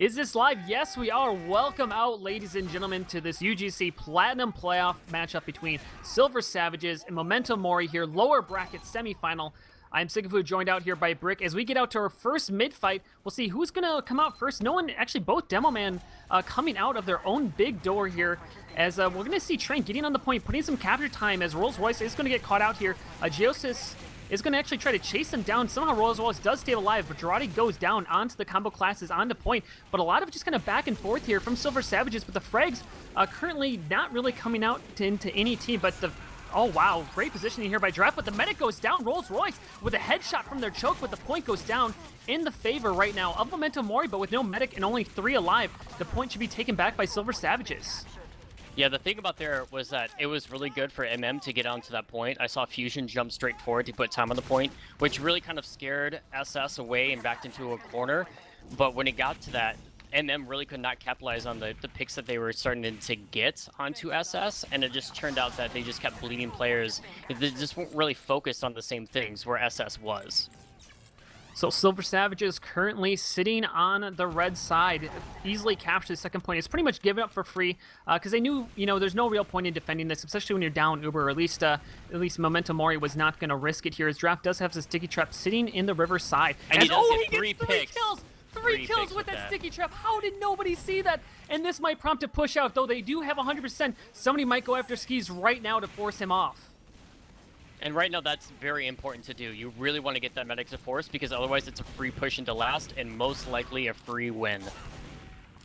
Is this live? Yes, we are. Welcome out, ladies and gentlemen, to this UGC Platinum Playoff matchup between Silver Savages and Memento Mori here, lower bracket semifinal. I'm sigafoo, joined out here by Brick. As we get out to our first mid-fight, we'll see who's going to come out first. No one, actually both Demo Man coming out of their own big door here, as we're going to see Train getting on the point, putting some capture time, as Rolls Royce is going to get caught out here. Geosis is going to actually try to chase him down. Somehow Rolls Royce does stay alive, but Girardi goes down onto the combo classes, onto point. But a lot of just kind of back and forth here from Silver Savages, but the frags currently not really coming out into any team, but the... Oh, wow. Great positioning here by Draft, but the medic goes down. Rolls Royce with a headshot from their choke, but the point goes down in the favor right now of Memento Mori, but with no medic and only 3 alive, the point should be taken back by Silver Savages. Yeah, the thing about there was that it was really good for MM to get onto that point. I saw Fusion jump straight forward to put time on the point, which really kind of scared SS away and backed into a corner. But when it got to that, MM really could not capitalize on the picks that they were starting to get onto SS, and it just turned out that they just kept bleeding players. They just weren't really focused on the same things where SS was. So Silver Savages currently sitting on the red side, easily captured the second point. It's pretty much given up for free because they knew, there's no real point in defending this, especially when you're down Uber, or at least Memento Mori was not going to risk it here. His Draft does have his sticky trap sitting in the river side. And he does get three kills! Three kills with that sticky trap. How did nobody see that? And this might prompt a push out, though they do have 100%. Somebody might go after Skis right now to force him off. And right now, that's very important to do. You really want to get that medic to force, because otherwise it's a free push into last, and most likely a free win.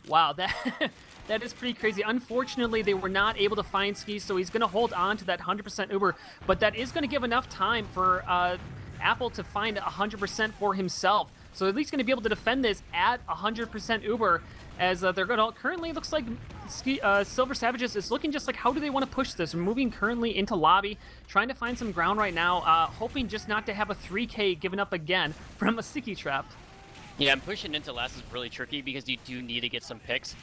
Wow, that is pretty crazy. Unfortunately, they were not able to find Skis, so he's going to hold on to that 100% Uber, but that is going to give enough time for Apple to find 100% for himself. So at least going to be able to defend this at 100% Uber, as they're going to currently looks like Silver Savages is looking just like, how do they want to push this? Moving currently into lobby, trying to find some ground right now, hoping just not to have a 3K given up again from a sticky trap. Yeah, and pushing into last is really tricky because you do need to get some picks.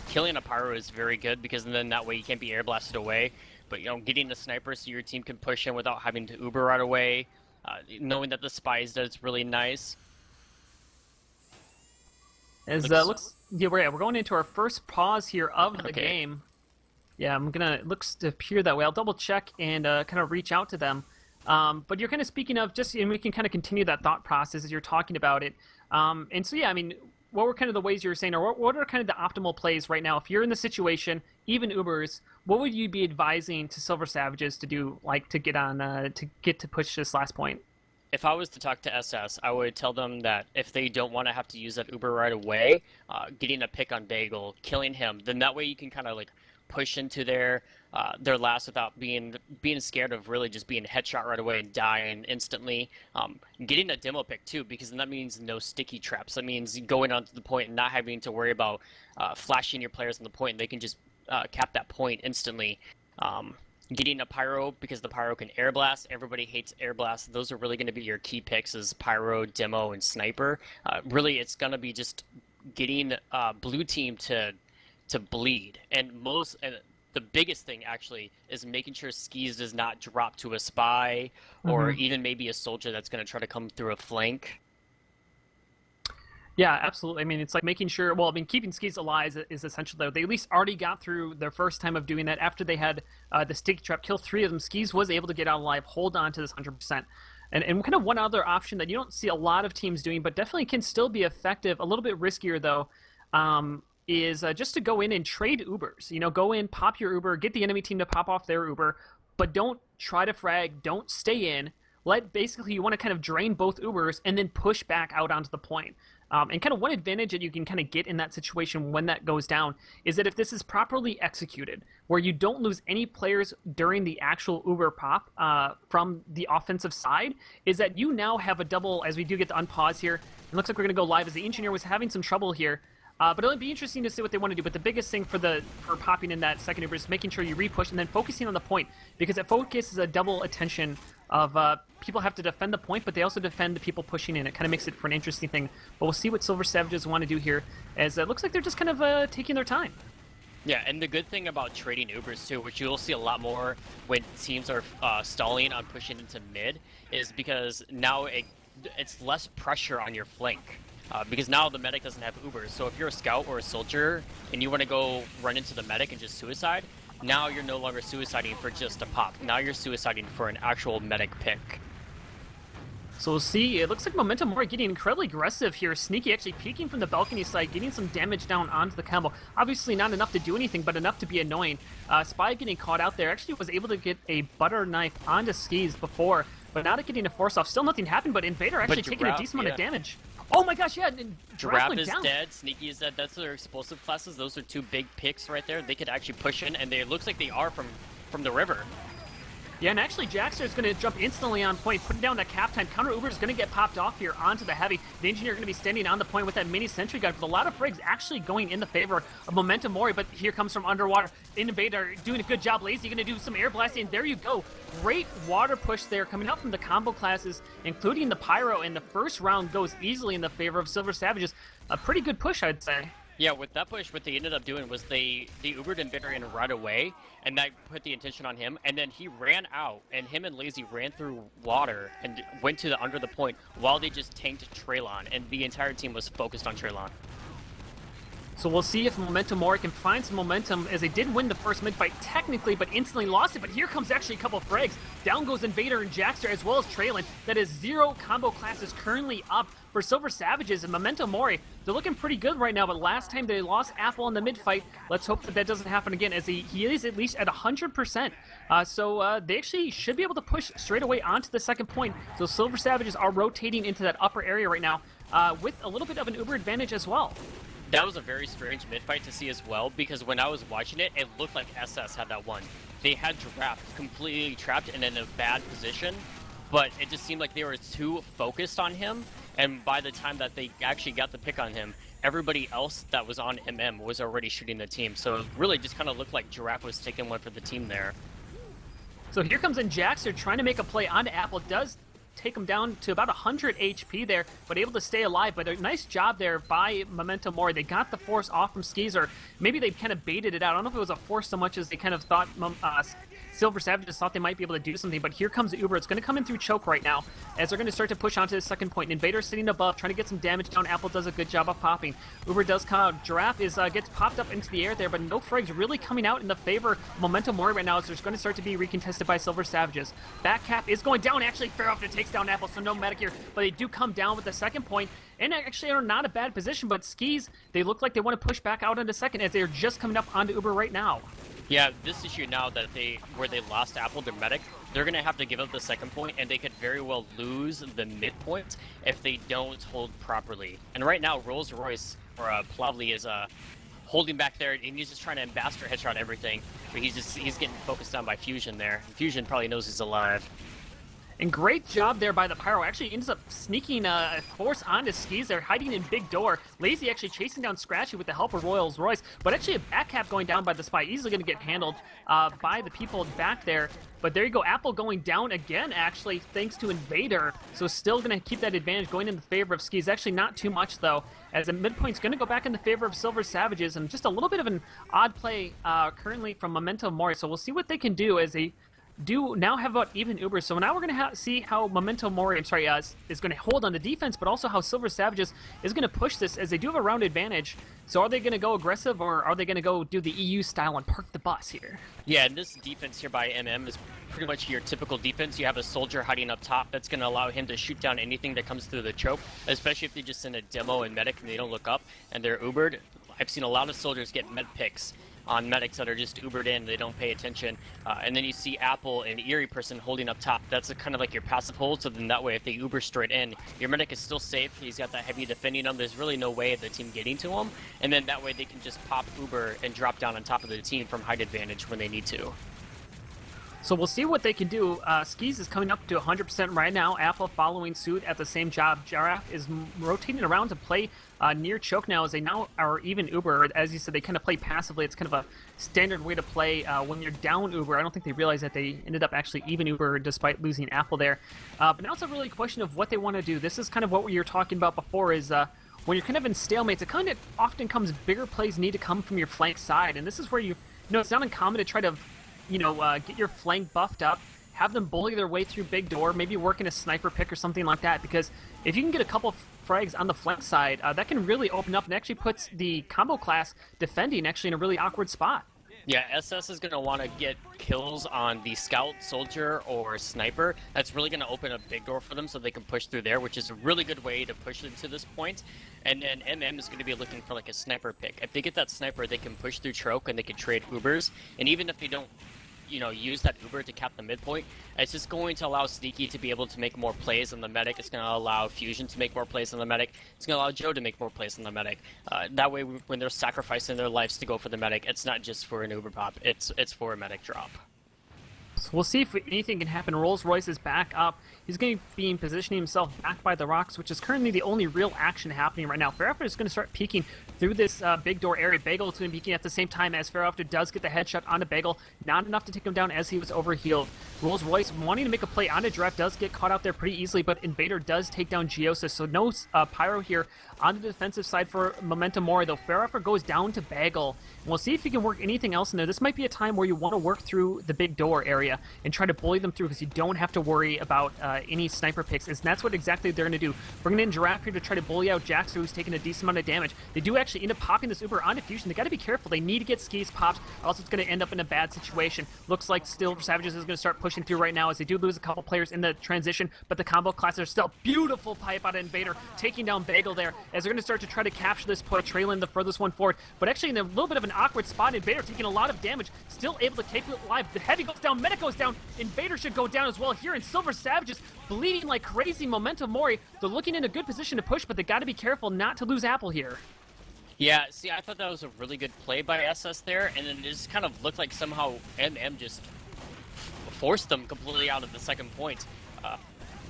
Killing a pyro is very good because then that way you can't be air blasted away. But getting a sniper so your team can push in without having to Uber right away, knowing that the spies does really nice. As we're going into our first pause here of the game. Yeah, it looks to appear that way. I'll double check and kind of reach out to them. But you're kind of speaking of and we can kind of continue that thought process as you're talking about it. And so, yeah, I mean, what were kind of the ways you were saying, or what are kind of the optimal plays right now? If you're in the situation, even Ubers, what would you be advising to Silver Savages to do, like to get on, to push this last point? If I was to talk to SS, I would tell them that if they don't want to have to use that Uber right away, getting a pick on Bagel, killing him, then that way you can kind of like push into their last without being scared of really just being headshot right away and dying instantly. Getting a demo pick too, because then that means no sticky traps. That means going onto the point and not having to worry about flashing your players on the point. They can just cap that point instantly. Getting a pyro, because the pyro can air blast. Everybody hates air blast. Those are really going to be your key picks, is pyro, demo, and sniper. Really, it's going to be just getting blue team to bleed. And the biggest thing actually is making sure Skis does not drop to a spy or even maybe a soldier that's going to try to come through a flank. Yeah, absolutely. I mean, it's like making sure, well, I mean, keeping Skis alive is essential, though. They at least already got through their first time of doing that. After they had the sticky trap kill 3 of them, Skis was able to get out alive, hold on to this 100%. And kind of one other option that you don't see a lot of teams doing, but definitely can still be effective, a little bit riskier, though, is just to go in and trade Ubers. Go in, pop your Uber, get the enemy team to pop off their Uber, but don't try to frag, don't stay in. Basically, you want to kind of drain both Ubers and then push back out onto the point. And kind of one advantage that you can kind of get in that situation when that goes down is that if this is properly executed, where you don't lose any players during the actual Uber pop from the offensive side, is that you now have a double, as we do get the unpause here. It looks like we're going to go live as the engineer was having some trouble here. But it'll be interesting to see what they want to do. But the biggest thing for popping in that second Uber is making sure you repush and then focusing on the point, because it focuses a double attention of people have to defend the point, but they also defend the people pushing in. It kind of makes it for an interesting thing. But we'll see what Silver Savages want to do here, as it looks like they're just kind of taking their time. Yeah, and the good thing about trading Ubers too, which you'll see a lot more when teams are stalling on pushing into mid, is because now it's less pressure on your flank. because now the medic doesn't have Ubers. So if you're a scout or a soldier and you want to go run into the medic and just suicide, now you're no longer suiciding for just a pop. Now you're suiciding for an actual medic pick. So we'll see. It looks like Momentum Mori getting incredibly aggressive here. Sneaky actually peeking from the balcony side, getting some damage down onto the combo. Obviously not enough to do anything, but enough to be annoying. Spy getting caught out there. Actually was able to get a butter knife onto Skis before, but not getting a force off. Still nothing happened, but Invader actually taking a decent amount of damage. Oh my gosh, yeah. Giraffe is dead, Sneaky is dead. That's their explosive classes. Those are two big picks right there. They could actually push in, and it looks like they are from the river. Yeah, and actually Jaxter is going to jump instantly on point, putting down that cap time. Counter Uber is going to get popped off here onto the heavy. The Engineer going to be standing on the point with that mini sentry gun, with a lot of frags actually going in the favor of Momentum Mori, but here comes from underwater. Invader doing a good job. Lazy going to do some air blasting. There you go. Great water push there coming out from the combo classes, including the Pyro, and the first round goes easily in the favor of Silver Savages. A pretty good push, I'd say. Yeah, with that push, what they ended up doing was they Ubered Invader in right away, and that put the attention on him, and then he ran out, and him and Lazy ran through water and went to the under the point while they just tanked Traylon, and the entire team was focused on Traylon. So we'll see if Momentum Mori can find some momentum, as they did win the first mid-fight technically, but instantly lost it. But here comes actually a couple of frags. Down goes Invader and Jaxter, as well as Traylon. That is 0 combo classes currently up for Silver Savages, and Momentum Mori, they're looking pretty good right now, but last time they lost Apple in the mid-fight. Let's hope that that doesn't happen again, as he is at least at 100%. So they actually should be able to push straight away onto the second point. So Silver Savages are rotating into that upper area right now, with a little bit of an Uber advantage as well. That was a very strange mid-fight to see as well, because when I was watching it, it looked like SS had that one. They had Giraffe completely trapped and in a bad position, but it just seemed like they were too focused on him, and by the time that they actually got the pick on him, everybody else that was on MM was already shooting the team, so it really just kind of looked like Giraffe was taking one for the team there. So here comes in Jaxter trying to make a play onto Apple. Does take him down to about 100 HP there, but able to stay alive. But a nice job there by Momentum Mori. They got the force off from Skeezer. Maybe they kind of baited it out. I don't know if it was a force so much as they kind of thought Silver Savages thought they might be able to do something, but here comes Uber. It's going to come in through choke right now, as they're going to start to push onto the second point. Invader sitting above, trying to get some damage down. Apple does a good job of popping. Uber does come out. Giraffe gets popped up into the air there, but no frags really coming out in the favor of Momentum Mori right now, as there's going to start to be recontested by Silver Savages. Back cap is going down. Actually, fair off takes down Apple, so no medic here, but they do come down with the second point, and actually are not a bad position, but Skis, they look like they want to push back out into second, as they're just coming up onto Uber right now. Yeah, this issue now that where they lost Apple, their medic, they're going to have to give up the second point, and they could very well lose the midpoint if they don't hold properly. And right now, Rolls Royce, or Plavly, is holding back there, and he's just trying to ambassador headshot everything, but he's getting focused on by Fusion there. Fusion probably knows he's alive. And great job there by the Pyro. Actually ends up sneaking force onto Skis there, hiding in big door. Lazy actually chasing down Scratchy with the help of Rolls Royce, but actually a back cap going down by the Spy. Easily going to get handled by the people back there. But there you go, Apple going down again, actually, thanks to Invader. So still going to keep that advantage going in the favor of Skis. Actually not too much, though, as the midpoint's going to go back in the favor of Silver Savages. And just a little bit of an odd play currently from Momentum Mori. So we'll see what they can do, as they do now have about even Ubers. So now we're going to see how Momentum Mori, is going to hold on the defense, but also how Silver Savages is going to push this, as they do have a round advantage. So are they going to go aggressive, or are they going to go do the EU style and park the bus here? Yeah, and this defense here by MM is pretty much your typical defense. You have a soldier hiding up top that's going to allow him to shoot down anything that comes through the choke, especially if they just send a demo and medic and they don't look up and they're Ubered. I've seen a lot of soldiers get med picks on medics that are just Ubered in, they don't pay attention. And then you see Apple and Eerie person holding up top. That's kind of like your passive hold, so then that way if they Uber straight in, your medic is still safe. He's got that heavy defending him. There's really no way of the team getting to him. And then that way they can just pop Uber and drop down on top of the team from height advantage when they need to. So we'll see what they can do. Skis is coming up to 100% right now. Apple following suit at the same job. Giraffe is rotating around to play near choke now, as they now are even Uber. As you said, they kind of play passively. It's kind of a standard way to play when you're down Uber. I don't think they realized that they ended up actually even Uber despite losing Apple there. But now it's a really question of what they want to do. This is kind of what we were talking about before, is when you're kind of in stalemates, it kind of often comes bigger plays need to come from your flank side. And this is where it's not uncommon to try to get your flank buffed up, have them bully their way through big door, maybe work in a sniper pick or something like that, because if you can get a couple frags on the flank side, that can really open up and actually puts the combo class defending actually in a really awkward spot. Yeah, SS is going to want to get kills on the scout, soldier, or sniper. That's really going to open a big door for them so they can push through there, which is a really good way to push them to this point. And then MM is going to be looking for like a sniper pick. If they get that sniper, they can push through choke and they can trade Ubers. And even if they don't, use that Uber to cap the midpoint, it's just going to allow Sneaky to be able to make more plays on the medic. It's going to allow Fusion to make more plays on the medic. It's going to allow Joe to make more plays on the medic. That way, when they're sacrificing their lives to go for the medic, it's not just for an Uber pop. It's for a medic drop. So we'll see if anything can happen. Rolls-Royce is back up. He's going to be positioning himself back by the rocks, which is currently the only real action happening right now. Fairafter is going to start peeking through this big door area. Bagel is going to be peeking at the same time as Fairafter does get the headshot onto Bagel. Not enough to take him down as he was overhealed. Rolls-Royce wanting to make a play onto Giraffe does get caught out there pretty easily, but Invader does take down Geosis, so no Pyro here on the defensive side for Momentum Mori, though Fairafter goes down to Bagel. We'll see if he can work anything else in there. This might be a time where you want to work through the big door area and try to bully them through because you don't have to worry about any sniper picks, and that's what exactly they're going to do. Bringing in Giraffe here to try to bully out Jaxter, who's taking a decent amount of damage. They do actually end up popping this Uber onto Fusion. They got to be careful. They need to get skis popped, or else it's going to end up in a bad situation. Looks like still Savages is going to start pushing through right now as they do lose a couple players in the transition, but the combo classes are still beautiful pipe out of Invader, taking down Bagel there as they're going to start to try to capture this point, trailing the furthest one forward, but actually in a little bit of an awkward spot. Invader taking a lot of damage, still able to keep it alive. The heavy goes down, medic goes down, Invader should go down as well here, and Silver Savages bleeding like crazy. Momentum Mori, they're looking in a good position to push, but they got to be careful not to lose Apple here. Yeah, see, I thought that was a really good play by SS there, and then it just kind of looked like somehow MM just forced them completely out of the second point.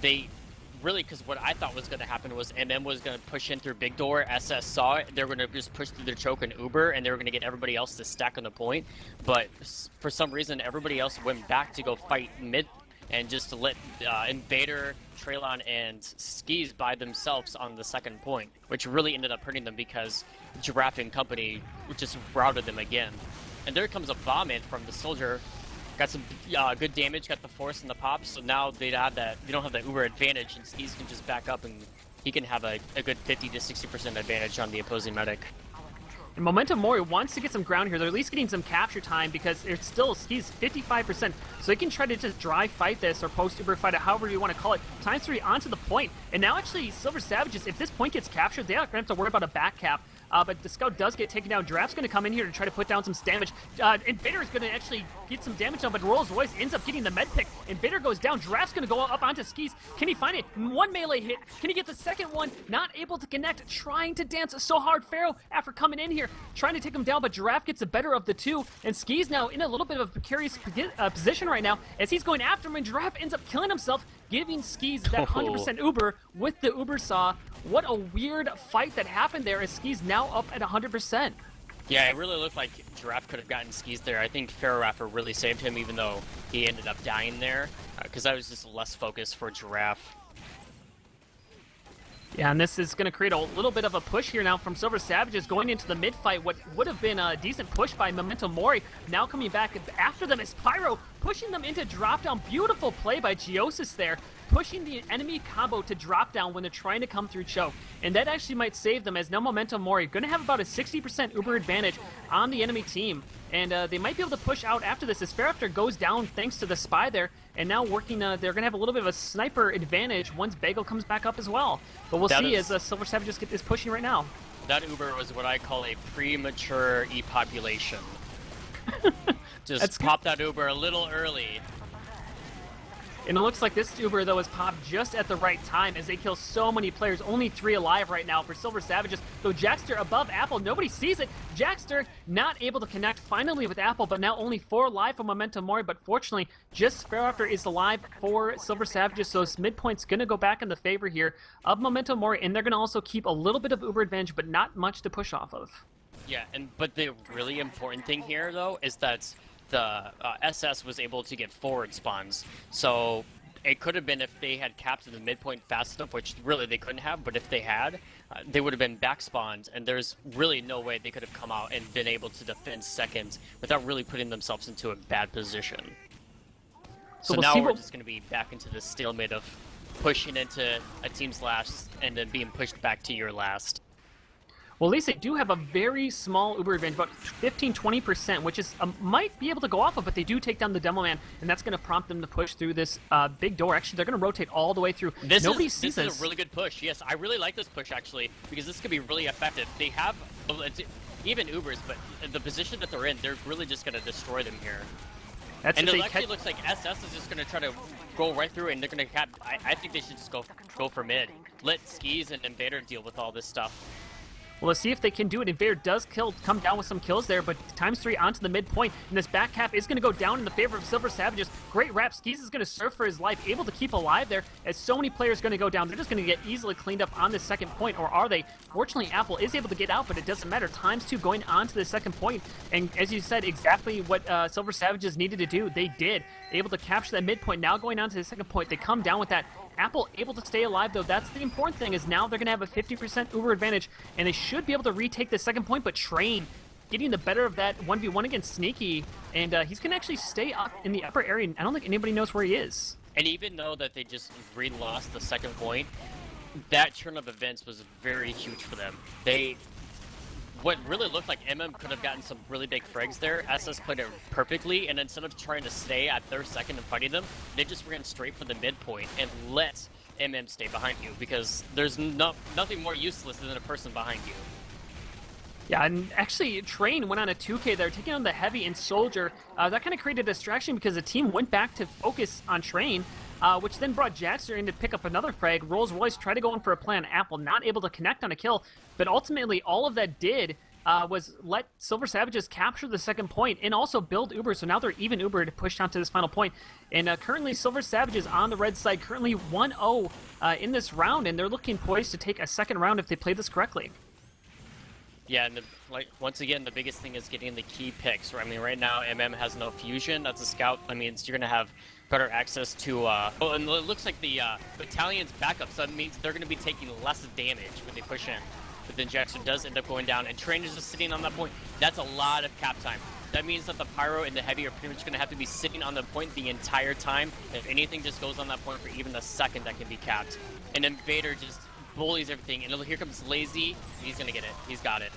They really, because what I thought was going to happen was MM was going to push in through big door, SS saw it, they were going to just push through their choke and Uber, and they were going to get everybody else to stack on the point, but for some reason everybody else went back to go fight mid and just to let Invader, Traylon, and Skis by themselves on the second point, which really ended up hurting them because Giraffe and company just routed them again. And there comes a bomb in from the soldier. Got some good damage, got the force and the pop, so now they don't have that Uber advantage, and Skis can just back up and he can have a good 50 to 60% advantage on the opposing medic. And Momentum Mori wants to get some ground here. They're at least getting some capture time because it's still Skis 55%. So he can try to just dry fight this or post-Uber fight it, however you want to call it. Times 3 onto the point. And now actually Silver Savages, if this point gets captured, they aren't going to have to worry about a back cap. But the scout does get taken down. Giraffe's going to come in here to try to put down some damage. Invader is going to actually get some damage on, but Rolls-Royce ends up getting the med pick. Invader goes down. Giraffe's going to go up onto Skis. Can he find it? One melee hit. Can he get the second one? Not able to connect. Trying to dance so hard. Pharaoh, after coming in here, trying to take him down, but Giraffe gets the better of the two. And Skis now in a little bit of a precarious position right now as he's going after him, and Giraffe ends up killing himself, giving Skis that 100% Uber with the Uber Saw. What a weird fight that happened there as Skis now up at 100%. Yeah, it really looked like Giraffe could have gotten Skis there. I think Pharaoh really saved him, even though he ended up dying there, because that was just less focus for Giraffe. Yeah, and this is going to create a little bit of a push here now from Silver Savages going into the mid-fight. What would have been a decent push by Momentum Mori, now coming back after them is Pyro, pushing them into drop-down. Beautiful play by Geosis there, pushing the enemy combo to drop down when they're trying to come through choke. And that actually might save them, as now Momentum Mori going to have about a 60% Uber advantage on the enemy team. And they might be able to push out after this as Fairafter goes down thanks to the spy there. And now working, they're going to have a little bit of a sniper advantage once Bagel comes back up as well. But we'll see as Silver Savages is pushing right now. That Uber was what I call a premature E-population. Just pop that Uber a little early. And it looks like this Uber, though, is popped just at the right time as they kill so many players. Only 3 alive right now for Silver Savages. Though Jaxter above Apple, nobody sees it. Jaxter not able to connect finally with Apple, but now only 4 alive for Momentum Mori. But fortunately, just Fairafter is alive for Silver Savages, so this midpoint's going to go back in the favor here of Momentum Mori, and they're going to also keep a little bit of Uber advantage, but not much to push off of. Yeah, but the really important thing here, though, is that the SS was able to get forward spawns. So it could have been if they had capped the midpoint fast enough, which really they couldn't have, but if they had, they would have been back spawned, and there's really no way they could have come out and been able to defend second without really putting themselves into a bad position. So now we're just going to be back into this stalemate of pushing into a team's last and then being pushed back to your last. Well, at least they do have a very small Uber advantage, about 15-20%, which is might be able to go off of, but they do take down the Demo Man, and that's going to prompt them to push through this big door. Actually, they're going to rotate all the way through. Nobody sees this is a really good push. Yes, I really like this push, actually, because this could be really effective. They have even Ubers, but the position that they're in, they're really just going to destroy them here. And it actually looks like SS is just going to try to go right through, and they're going to cap. I think they should just go for mid. Let Skis and Invader deal with all this stuff. Well, let's see if they can do it. Invader does come down with some kills there, but ×3 onto the midpoint, and this back cap is going to go down in the favor of Silver Savages. Great wrap. Skis is going to surf for his life, able to keep alive there, as so many players are going to go down. They're just going to get easily cleaned up on this second point, or are they? Fortunately, Apple is able to get out, but it doesn't matter. ×2 going on to the second point, and as you said, exactly what Silver Savages needed to do, they did. Able to capture that midpoint. Now going on to the second point, they come down with that. Apple able to stay alive, though. That's the important thing, is now they're going to have a 50% Uber advantage, and they should be able to retake the second point, but Train getting the better of that 1v1 against Sneaky, and he's going to actually stay up in the upper area. I don't think anybody knows where he is. And even though that they just re-lost the second point, that turn of events was very huge for them. What really looked like MM could have gotten some really big frags there. SS played it perfectly, and instead of trying to stay at their second and fighting them, they just ran straight for the midpoint and let MM stay behind you, because there's nothing more useless than a person behind you. Yeah, and actually, Train went on a 2K there, taking on the Heavy and Soldier. That kind of created a distraction because the team went back to focus on Train, which then brought Jaxter in to pick up another frag. Rolls-Royce tried to go in for a play on Apple, not able to connect on a kill, but ultimately all of that did was let Silver Savages capture the second point and also build Uber, so now they're even Uber to push down to this final point. And currently Silver Savages on the red side, currently 1-0 in this round, and they're looking poised to take a second round if they play this correctly. Yeah, and once again, the biggest thing is getting the key picks. I mean, right now, MM has no fusion. That's a scout. I mean, you're going to have better access to... oh, and it looks like the battalion's backup, so it means they're going to be taking less damage when they push in. But then Jackson does end up going down, and Train is just sitting on that point. That's a lot of cap time. That means that the Pyro and the Heavy are pretty much going to have to be sitting on the point the entire time. If anything just goes on that point for even a second, that can be capped. And Invader just bullies everything, and here comes Lazy. He's going to get it. He's got it.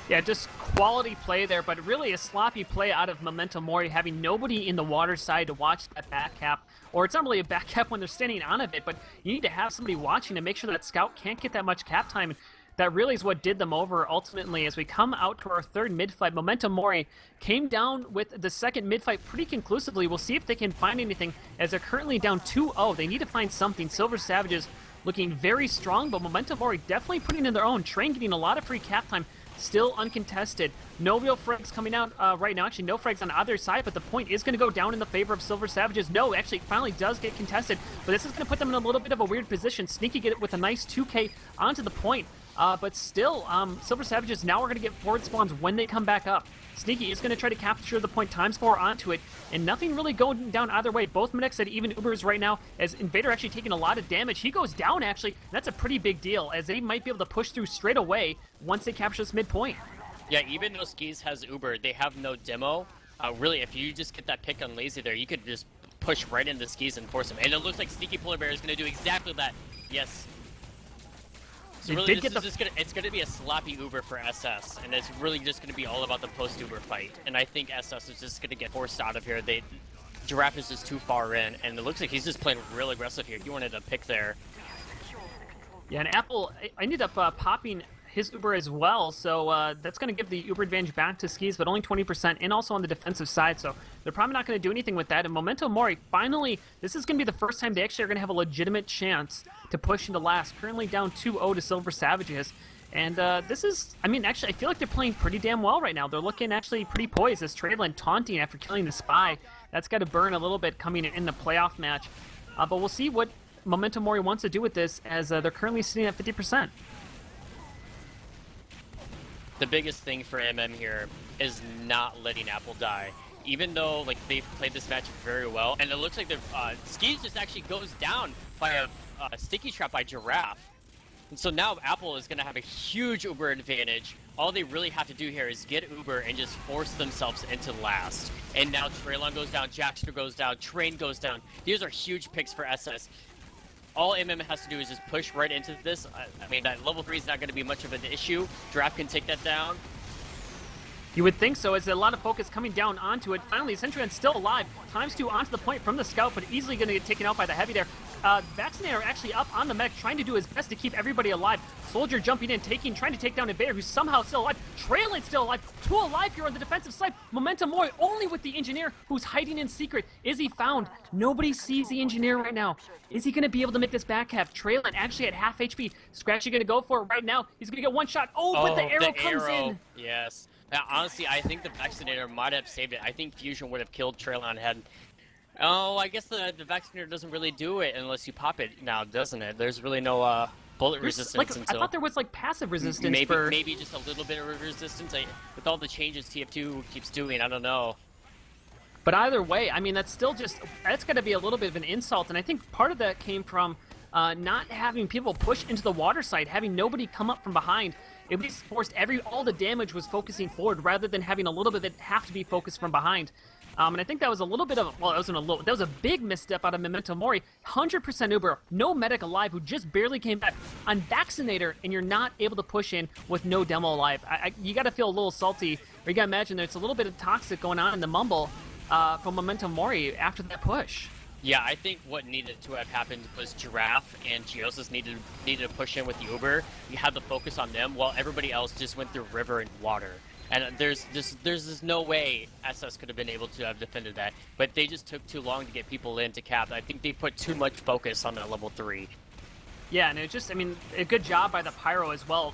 Yeah, just quality play there, but really a sloppy play out of Memento Mori, having nobody in the water side to watch that back cap. Or it's not really a back cap when they're standing on it, but you need to have somebody watching to make sure that Scout can't get that much cap time. That really is what did them over ultimately. As we come out to our third mid-fight, Memento Mori came down with the second mid-fight pretty conclusively. We'll see if they can find anything, as they're currently down 2-0. They need to find something. Silver Savages looking very strong, but Memento Mori definitely putting in their own. Train getting a lot of free cap time, still uncontested. No real frags coming out right now. Actually, no frags on either side, but the point is going to go down in the favor of Silver Savages. No, actually, finally does get contested, but this is going to put them in a little bit of a weird position. Sneaky get it with a nice 2K onto the point. But still, Silver Savages now are going to get forward spawns when they come back up. Sneaky is going to try to capture the point ×4 onto it, and nothing really going down either way. Both Medics at even Ubers right now, as Invader actually taking a lot of damage. He goes down, actually. That's a pretty big deal, as they might be able to push through straight away once they capture this midpoint. Yeah, even though Skis has Uber, they have no demo. Really, if you just get that pick on Lazy there, you could just push right into Skis and force him. And it looks like Sneaky Polar Bear is going to do exactly that. Yes. So really, it's going to be a sloppy Uber for SS, and it's really just going to be all about the post-Uber fight. And I think SS is just going to get forced out of here. Giraffe is just too far in, and it looks like he's just playing real aggressive here. He wanted a pick there. Yeah, and Apple ended up popping his Uber as well, so that's going to give the Uber advantage back to Skis, but only 20%, and also on the defensive side, so they're probably not going to do anything with that. And Memento Mori, finally, this is going to be the first time they actually are going to have a legitimate chance to push into last. Currently down 2-0 to Silver Savages, and this is, I mean, actually, I feel like they're playing pretty damn well right now. They're looking actually pretty poised. This Traveland taunting after killing the Spy, that's got to burn a little bit coming in the playoff match, but we'll see what Memento Mori wants to do with this, as they're currently sitting at 50%. The biggest thing for MM here is not letting Apple die. Even though they've played this match very well, and it looks like the Skis just actually goes down by a sticky trap by Giraffe. And so now Apple is going to have a huge Uber advantage. All they really have to do here is get Uber and just force themselves into last. And now Traylon goes down, Jaxter goes down, Train goes down. These are huge picks for SS. all MM has to do is just push right into this. I mean, that level 3 is not going to be much of an issue. Draft can take that down. You would think so, as a lot of focus coming down onto it. Finally, Centrion's still alive. ×2 onto the point from the Scout, but easily going to get taken out by the Heavy there. Vaccinator actually up on the mech, trying to do his best to keep everybody alive. Soldier jumping in, trying to take down Invader, who's somehow still alive. Traylon still alive. 2 alive here on the defensive side. Momentum Mori only with the Engineer, who's hiding in secret. Is he found? Nobody sees the Engineer right now. Is he going to be able to make this back half? Traylon actually at half HP. Scratchy going to go for it right now. He's going to get one shot. Oh, but the arrow comes in. Yes. Now, honestly, I think the Vaccinator might have saved it. I think Fusion would have killed Traylon had... Oh, I guess the Vaccinator doesn't really do it unless you pop it now, doesn't it? There's really no bullet resistance until... I thought there was like passive resistance maybe just a little bit of resistance. With all the changes TF2 keeps doing, I don't know. But either way, I mean, that's still just... That's got to be a little bit of an insult, and I think part of that came from not having people push into the water side, having nobody come up from behind. At least forced all the damage was focusing forward rather than having a little bit that have to be focused from behind. And I think that was a little bit of, well, that was a big misstep out of Memento Mori. 100% Uber, no medic alive, who just barely came back on Vaccinator, and you're not able to push in with no demo alive. You got to feel a little salty, or you got to imagine there's a little bit of toxic going on in the Mumble from Memento Mori after that push. Yeah, I think what needed to have happened was Giraffe and Geosis needed to push in with the Uber. You had the focus on them, while everybody else just went through river and water. And there's just no way SS could have been able to have defended that. But they just took too long to get people in to cap. I think they put too much focus on that level 3. Yeah, and it just, I mean, a good job by the Pyro as well.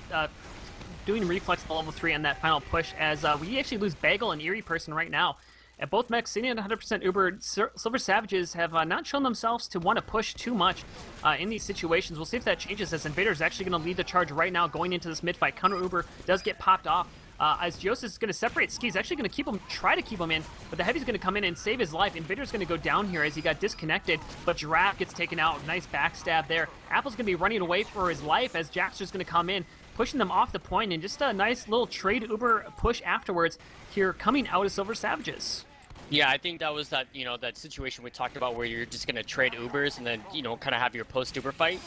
Doing reflex to level 3 on that final push, as we actually lose Bagel and Eerie Person right now. At both mechs sitting at 100% Uber, Silver Savages have not shown themselves to want to push too much in these situations. We'll see if that changes, as Invader is actually going to lead the charge right now going into this mid-fight. Counter Uber does get popped off. As Geosis is going to separate Ski's actually going to try to keep him in, but the Heavy's going to come in and save his life. Invader's going to go down here as he got disconnected, but Giraffe gets taken out. Nice backstab there. Apple's going to be running away for his life as Jackster's going to come in, pushing them off the point, and just a nice little trade Uber push afterwards here coming out of Silver Savages. Yeah, I think that was that, that situation we talked about where you're just going to trade Ubers and then, kind of have your post-Uber fight.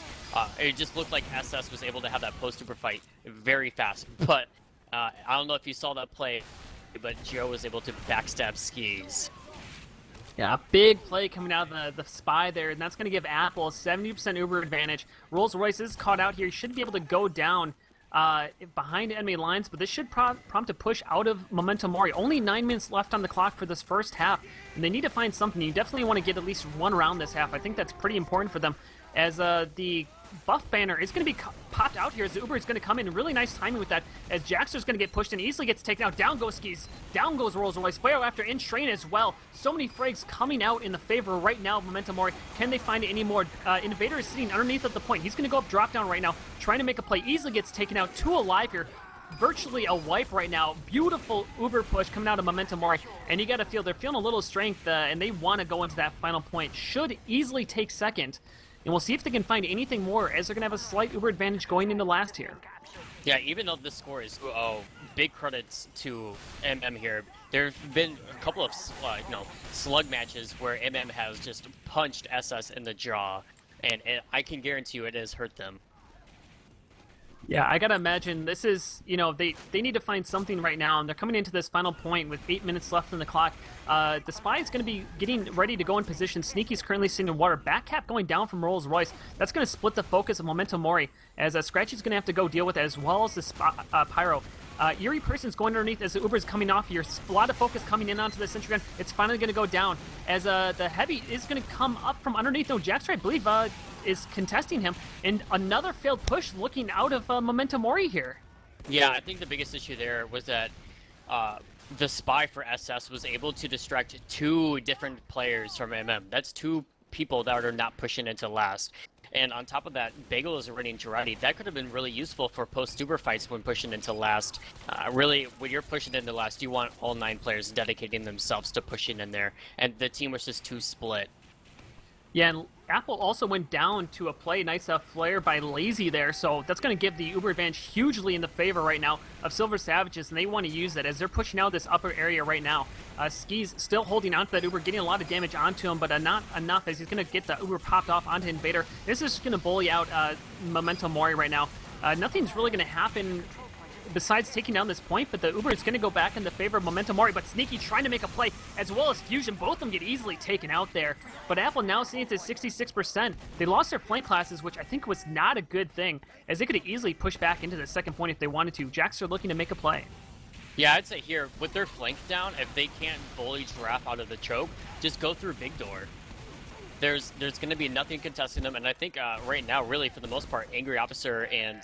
It just looked like SS was able to have that post-Uber fight very fast, but I don't know if you saw that play, but Joe was able to backstab Skis. Yeah, big play coming out of the spy there, and that's going to give Apple a 70% Uber advantage. Rolls-Royce is caught out here. He should be able to go down behind enemy lines, but this should prompt a push out of Momentum Mori. Only 9 minutes left on the clock for this first half, and they need to find something. You definitely want to get at least one round this half. I think that's pretty important for them, as the buff banner is going to be popped out here as the Uber is going to come in. Really nice timing with that, as Jaxter's going to get pushed and easily gets taken out. Down goes Skis, down goes Rolls-Royce. Fire after in Train as well. So many frags coming out in the favor right now of Momentum Mori. Can they find any more? Invader is sitting underneath at the point. He's going to go up drop down right now, trying to make a play. Easily gets taken out. 2 alive here. Virtually a wipe right now. Beautiful Uber push coming out of Momentum Mori, and you got to feel they're feeling a little strength, and they want to go into that final point. Should easily take second. And we'll see if they can find anything more, as they're going to have a slight Uber advantage going into last here. Yeah, even though this score is big credits to MM here. There have been a couple of slug matches where MM has just punched SS in the jaw, and I can guarantee you it has hurt them. Yeah, I gotta imagine this is, they need to find something right now, and they're coming into this final point with 8 minutes left on the clock. The Spy is going to be getting ready to go in position. Sneaky's currently sitting in water. Backcap going down from Rolls-Royce. That's going to split the focus of Momentum Mori, as Scratchy's going to have to go deal with it, as well as the Pyro. Eerie Person's going underneath as the Uber is coming off here. A lot of focus coming in onto the Sentry Gun. It's finally going to go down, as the Heavy is going to come up from underneath. Though Jackster, I believe, is contesting him, and another failed push looking out of Momentum Mori here. Yeah, I think the biggest issue there was that the Spy for SS was able to distract 2 different players from MM. That's 2 people that are not pushing into last. And on top of that, Bagel is already in Girardi. That could have been really useful for post-Uber fights when pushing into last. Really, when you're pushing into last, you want all 9 players dedicating themselves to pushing in there. And the team was just too split. Yeah, and Apple also went down to a play. Nice flare by Lazy there, so that's going to give the Uber advantage hugely in the favor right now of Silver Savages, and they want to use it as they're pushing out this upper area right now. Skis still holding onto that Uber, getting a lot of damage onto him, but not enough as he's going to get the Uber popped off onto Invader. This is just going to bully out Memento Mori right now. Nothing's really going to happen besides taking down this point, but the Uber is going to go back in the favor of Memento Mori, but Sneaky trying to make a play, as well as Fusion. Both of them get easily taken out there, but Apple now sitting at 66%. They lost their flank classes, which I think was not a good thing, as they could have easily pushed back into the second point if they wanted to. Jacks are looking to make a play. Yeah, I'd say here, with their flank down, if they can't bully Giraffe out of the choke, just go through Big Door. There's going to be nothing contesting them, and I think right now, really, for the most part, Angry Officer and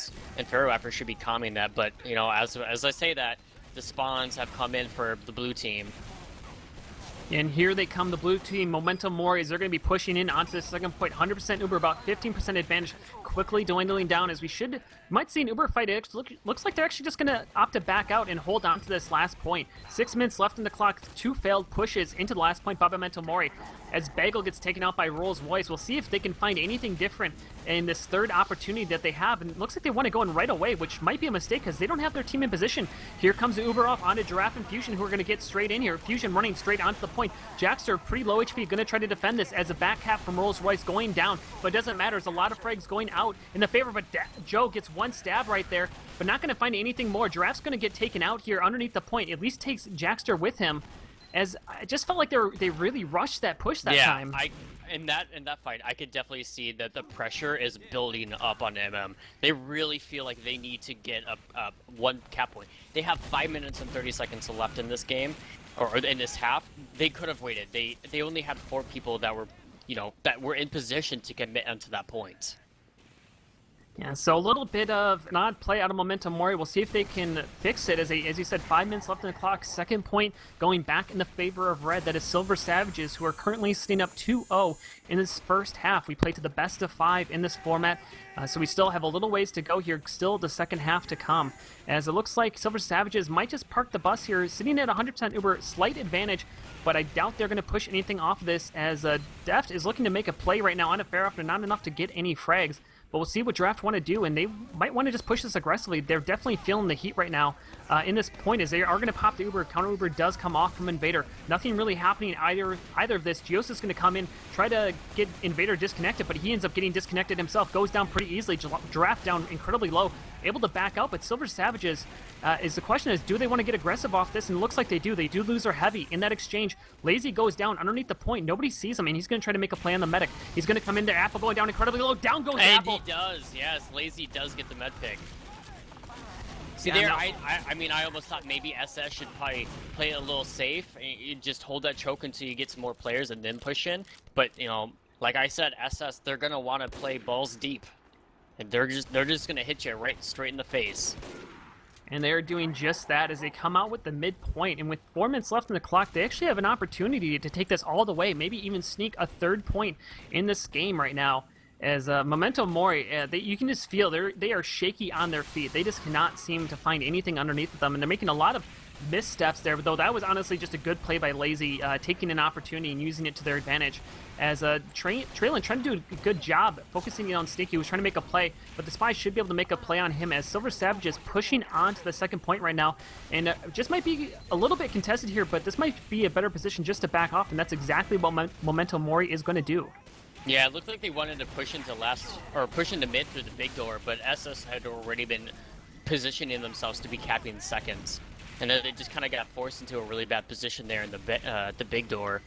Pharaoh After should be calming that. But, you know, as I say that, the spawns have come in for the blue team. And here they come, the blue team. Momentum Moris, they're going to be pushing in onto the second point. 100% Uber, about 15% advantage, quickly dwindling down as we might see an Uber fight. It looks like they're actually just going to opt to back out and hold on to this last point. 6 minutes left in the clock, 2 failed pushes into the last point by Memento Mori. As Bagel gets taken out by Rolls Royce, we'll see if they can find anything different in this third opportunity that they have. And it looks like they want to go in right away, which might be a mistake because they don't have their team in position. Here comes the Uber off onto Giraffe and Fusion, who are going to get straight in here. Fusion running straight onto the point. Jackster, pretty low HP, going to try to defend this as a back cap from Rolls Royce going down, but it doesn't matter. There's a lot of frags going out in the favor, but Joe gets one stab right there, but not going to find anything more. Giraffe's going to get taken out here underneath the point. At least takes Jackster with him, as I just felt like they really rushed that push that time. In that fight, I could definitely see that the pressure is building up on MM. They really feel like they need to get a one cap point. They have 5 minutes and 30 seconds left in this game, or in this half. They could have waited. They only had 4 people that were, you know, that were in position to commit onto that point. Yeah, so a little bit of an odd play out of Momentum Mori. We'll see if they can fix it. As you said, 5 minutes left in the clock. Second point going back in the favor of Red. That is Silver Savages, who are currently sitting up 2-0 in this first half. We played to the best of 5 in this format, so we still have a little ways to go here. Still the second half to come. As it looks like Silver Savages might just park the bus here, sitting at 100% Uber, slight advantage, but I doubt they're going to push anything off of this, as Deft is looking to make a play right now on a fair after not enough to get any frags. But we'll see what Draft want to do, and they might want to just push this aggressively. They're definitely feeling the heat right now in this point, as they are going to pop the Uber. Counter Uber does come off from Invader. Nothing really happening either of this. Geos is going to come in, try to get Invader disconnected, but he ends up getting disconnected himself. Goes down pretty easily. Draft down incredibly low, able to back out, but Silver Savages, the question is, do they want to get aggressive off this? And it looks like they do. They do lose their heavy in that exchange. Lazy goes down underneath the point. Nobody sees him, and he's going to try to make a play on the medic. He's going to come in there. Apple going down incredibly low. Down goes Apple. And he does, yes. Lazy does get the med pick. See, Yeah, there, no. I mean, I almost thought maybe SS should probably play it a little safe. And you just hold that choke until you get some more players and then push in. But, you know, like I said, SS, they're going to want to play balls deep. And they're just going to hit you right straight in the face. And they're doing just that as they come out with the midpoint. And with 4 minutes left in the clock, they actually have an opportunity to take this all the way, maybe even sneak a third point in this game right now. As Memento Mori, you can just feel they are shaky on their feet. They just cannot seem to find anything underneath them, and they're making a lot of missteps there, though that was honestly just a good play by Lazy, taking an opportunity and using it to their advantage. As Traylon trying to do a good job focusing in on Sneaky, who was trying to make a play, but the Spy should be able to make a play on him, as Silver Savage is pushing on to the second point right now, and just might be a little bit contested here, but this might be a better position just to back off, and that's exactly what Memento Mori is going to do. Yeah, it looked like they wanted to push into mid through the big door, but SS had already been positioning themselves to be capping seconds. And then they just kind of got forced into a really bad position there in the big door.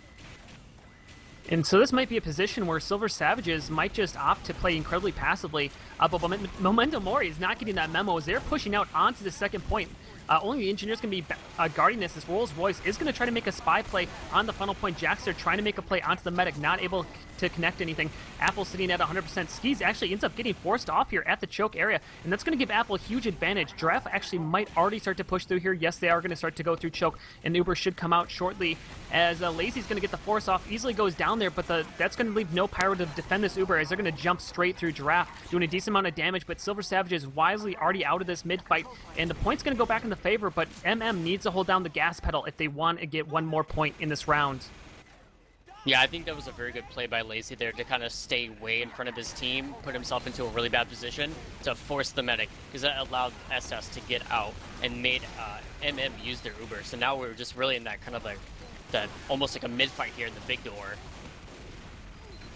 And so this might be a position where Silver Savages might just opt to play incredibly passively, but Memento Mori is not getting that memo as they're pushing out onto the second point. Only the engineer's going to be guarding this, as Rolls Royce is going to try to make a spy play on the funnel point. Jackster trying to make a play onto the medic, not able to connect anything. Apple sitting at 100%. Skis actually ends up getting forced off here at the choke area, and that's going to give Apple a huge advantage. Giraffe actually might already start to push through here. Yes, they are going to start to go through choke, and Uber should come out shortly, as Lazy's going to get the force off. Easily goes down there, but that's going to leave no pyro to defend this Uber, as they're going to jump straight through Giraffe, doing a decent amount of damage, but Silver Savage is wisely already out of this mid-fight, and the point's going to go back in the favor, but MM needs to hold down the gas pedal if they want to get one more point in this round. Yeah, I think that was a very good play by Lazy there to kind of stay way in front of his team, put himself into a really bad position to force the medic, because that allowed SS to get out and made MM use their Uber. So now we're just really in that kind of like, that almost like a mid-fight here in the big door.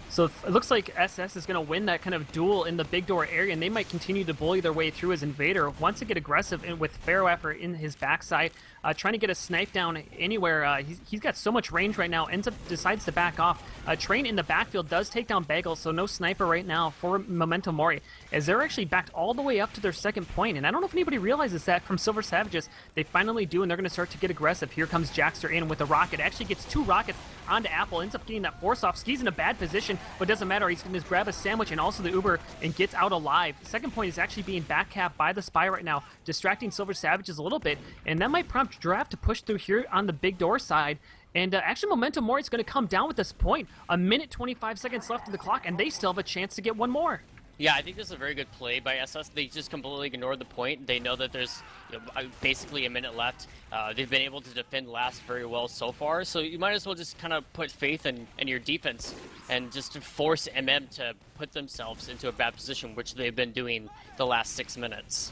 So it looks like SS is going to win that kind of duel in the big door area, and they might continue to bully their way through as Invader. Wants to get aggressive with Pharaoh effort in his backside, trying to get a snipe down anywhere. He's got so much range right now, decides to back off. Train in the backfield does take down Bagel, so no sniper right now for Memento Mori, as they're actually backed all the way up to their second point. And I don't know if anybody realizes that from Silver Savages. They finally do, and they're going to start to get aggressive. Here comes Jackster in with a rocket. Actually gets 2 rockets onto Apple, ends up getting that force off. Ski's in a bad position, but doesn't matter. He's going to grab a sandwich and also the Uber and gets out alive. Second point is actually being backcapped by the Spy right now, distracting Silver Savages a little bit, and that might prompt Draft to push through here on the big door side. And actually, Memento Mori is going to come down with this point. A minute 25 seconds left of the clock, and they still have a chance to get one more. Yeah, I think this is a very good play by SS. They just completely ignored the point. They know that there's basically a minute left. They've been able to defend last very well so far, so you might as well just kind of put faith in your defense and just force MM to put themselves into a bad position, which they've been doing the last 6 minutes.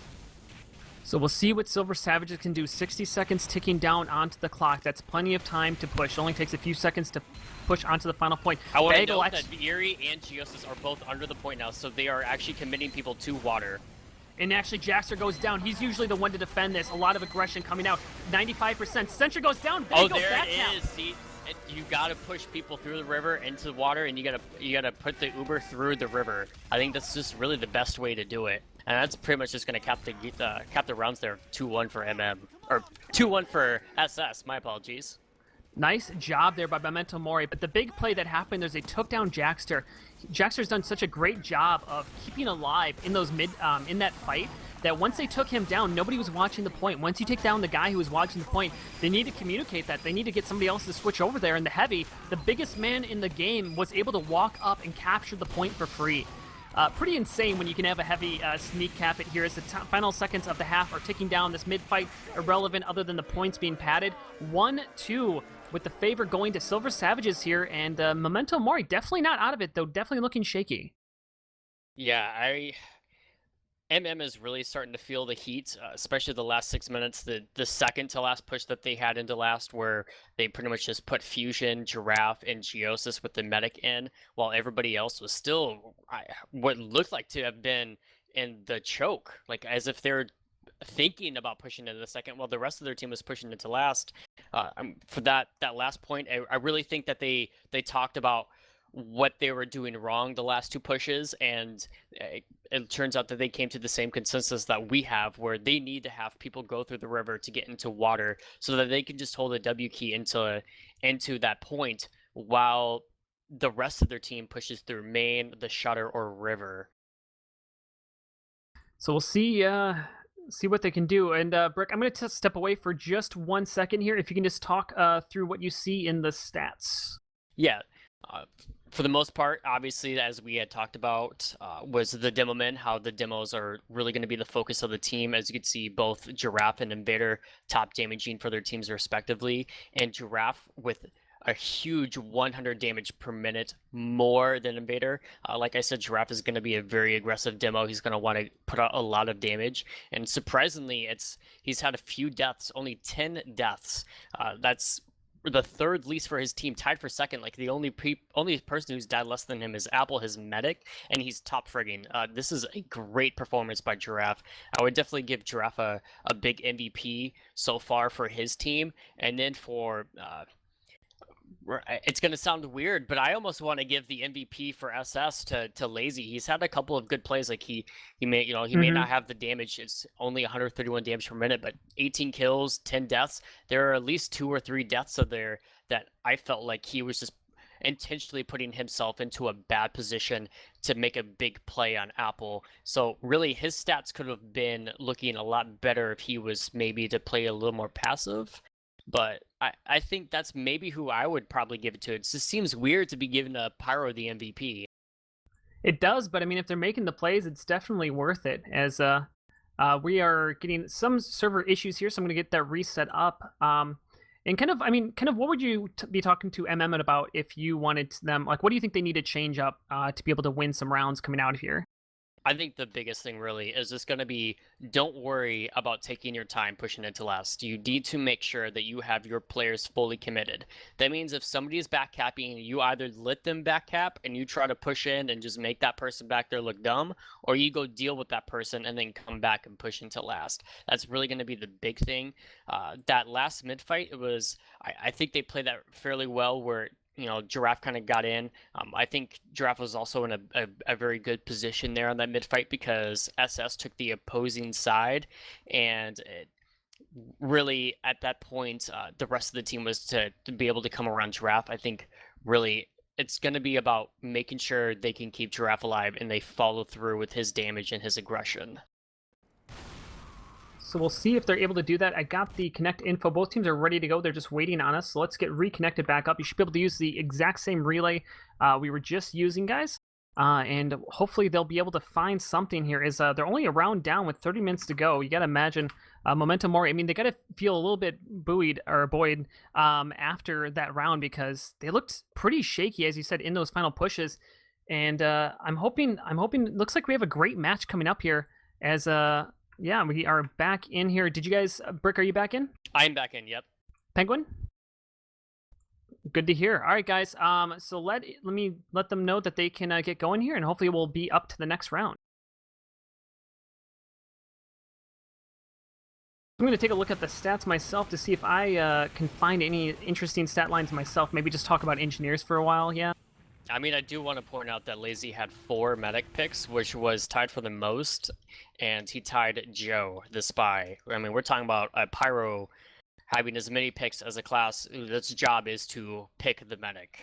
So we'll see what Silver Savages can do. 60 seconds ticking down onto the clock. That's plenty of time to push. It only takes a few seconds to push onto the final point. I want to note that Eerie and Geosis are both under the point now, so they are actually committing people to water. And actually, Jackster goes down. He's usually the one to defend this. A lot of aggression coming out. 95%. Sentry goes down. Oh, there it is. See, you gotta push people through the river into the water, and you gotta put the Uber through the river. I think that's just really the best way to do it. And that's pretty much just going to cap the rounds there. 2-1 for MM. Or 2-1 for SS. My apologies. Nice job there by Memento Mori. But the big play that happened is they took down Jackster. Jackster's done such a great job of keeping alive in those in that fight that once they took him down, nobody was watching the point. Once you take down the guy who was watching the point, they need to communicate that. They need to get somebody else to switch over there. And the Heavy, the biggest man in the game, was able to walk up and capture the point for free. Pretty insane when you can have a Heavy sneak cap it here as the final seconds of the half are ticking down. This mid-fight irrelevant other than the points being padded. 1-2 with the favor going to Silver Savages here, and Memento Mori definitely not out of it, though definitely looking shaky. Yeah, MM is really starting to feel the heat, especially the last 6 minutes. The second to last push that they had into last, where they pretty much just put Fusion, Giraffe, and Geosis with the medic in, while everybody else was still what looked like to have been in the choke, like as if they're thinking about pushing into the second, while the rest of their team was pushing into last. For that last point, I really think that they talked about what they were doing wrong the last 2 pushes, and it turns out that they came to the same consensus that we have, where they need to have people go through the river to get into water so that they can just hold a W key into that point while the rest of their team pushes through main, the shutter, or river. So we'll see what they can do. And Brick, I'm going to step away for just 1 second here. If you can just talk through what you see in the stats. Yeah. For the most part, obviously, as we had talked about, was the demo men, how the demos are really going to be the focus of the team. As you can see, both Giraffe and Invader top damaging for their teams respectively, and Giraffe with a huge 100 damage per minute more than Invader. Like I said, Giraffe is going to be a very aggressive demo. He's going to want to put out a lot of damage, and surprisingly, he's had a few deaths, only 10 deaths. That's the third least for his team, tied for second. Like the only person who's died less than him is Apple, his medic, and he's top frigging. This is a great performance by Giraffe. I would definitely give Giraffe a big MVP so far for his team, and then for it's going to sound weird, but I almost want to give the MVP for SS to Lazy. He's had a couple of good plays. Like he may may not have the damage. It's only 131 damage per minute, but 18 kills, 10 deaths. There are at least 2 or 3 deaths of there that I felt like he was just intentionally putting himself into a bad position to make a big play on Apple. So really his stats could have been looking a lot better if he was maybe to play a little more passive. But I think that's maybe who I would probably give it to. It just seems weird to be giving a Pyro the MVP. It does, but I mean, if they're making the plays, it's definitely worth it. As we are getting some server issues here, so I'm going to get that reset up. And kind of, I mean, kind of, what would you be talking to MM about if you wanted them? Like, what do you think they need to change up to be able to win some rounds coming out of here? I think the biggest thing really is just going to be don't worry about taking your time pushing into last. You need to make sure that you have your players fully committed. That means if somebody is backcapping, you either let them backcap and you try to push in and just make that person back there look dumb, or you go deal with that person and then come back and push into last. That's really going to be the big thing. That last mid fight, I think they played that fairly well where Giraffe kind of got in. I think Giraffe was also in a very good position there on that mid fight because SS took the opposing side, and really at that point, the rest of the team was to be able to come around Giraffe. I think really it's going to be about making sure they can keep Giraffe alive and they follow through with his damage and his aggression. So we'll see if they're able to do that. I got the connect info. Both teams are ready to go. They're just waiting on us. So let's get reconnected back up. You should be able to use the exact same relay we were just using, guys. And hopefully they'll be able to find something here. They're only a round down with 30 minutes to go. You got to imagine Momentum Mori. I mean, they got to feel a little bit buoyed after that round because they looked pretty shaky, as you said, in those final pushes. And I'm hoping. It looks like we have a great match coming up here. Yeah, we are back in here. Did you guys, Brick, are you back in? I'm back in, yep. Penguin? Good to hear. All right, guys. So let me let them know that they can get going here, and hopefully we'll be up to the next round. I'm going to take a look at the stats myself to see if I can find any interesting stat lines myself. Maybe just talk about engineers for a while, yeah? I mean, I do want to point out that Lazy had 4 medic picks, which was tied for the most, and he tied Joe, the spy. I mean, we're talking about a Pyro having as many picks as a class that's job is to pick the medic.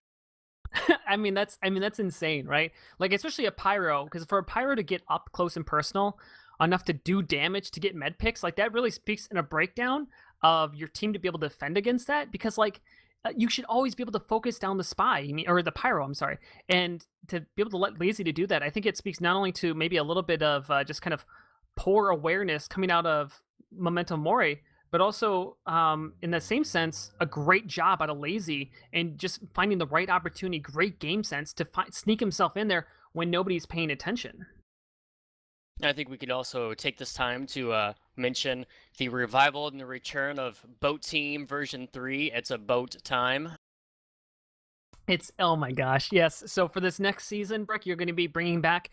I mean that's insane, right? Like especially a Pyro, because for a Pyro to get up close and personal enough to do damage to get med picks, like that really speaks in a breakdown of your team to be able to defend against that, because like you should always be able to focus down the spy, or the Pyro, I'm sorry. And to be able to let Lazy to do that, I think it speaks not only to maybe a little bit of just kind of poor awareness coming out of Momentum Mori, but also in that same sense, a great job out of Lazy and just finding the right opportunity, great game sense to sneak himself in there when nobody's paying attention. I think we could also take this time to mention the revival and the return of Boat Team version 3. It's a boat time. Oh my gosh, yes. So for this next season, Breck, you're going to be bringing back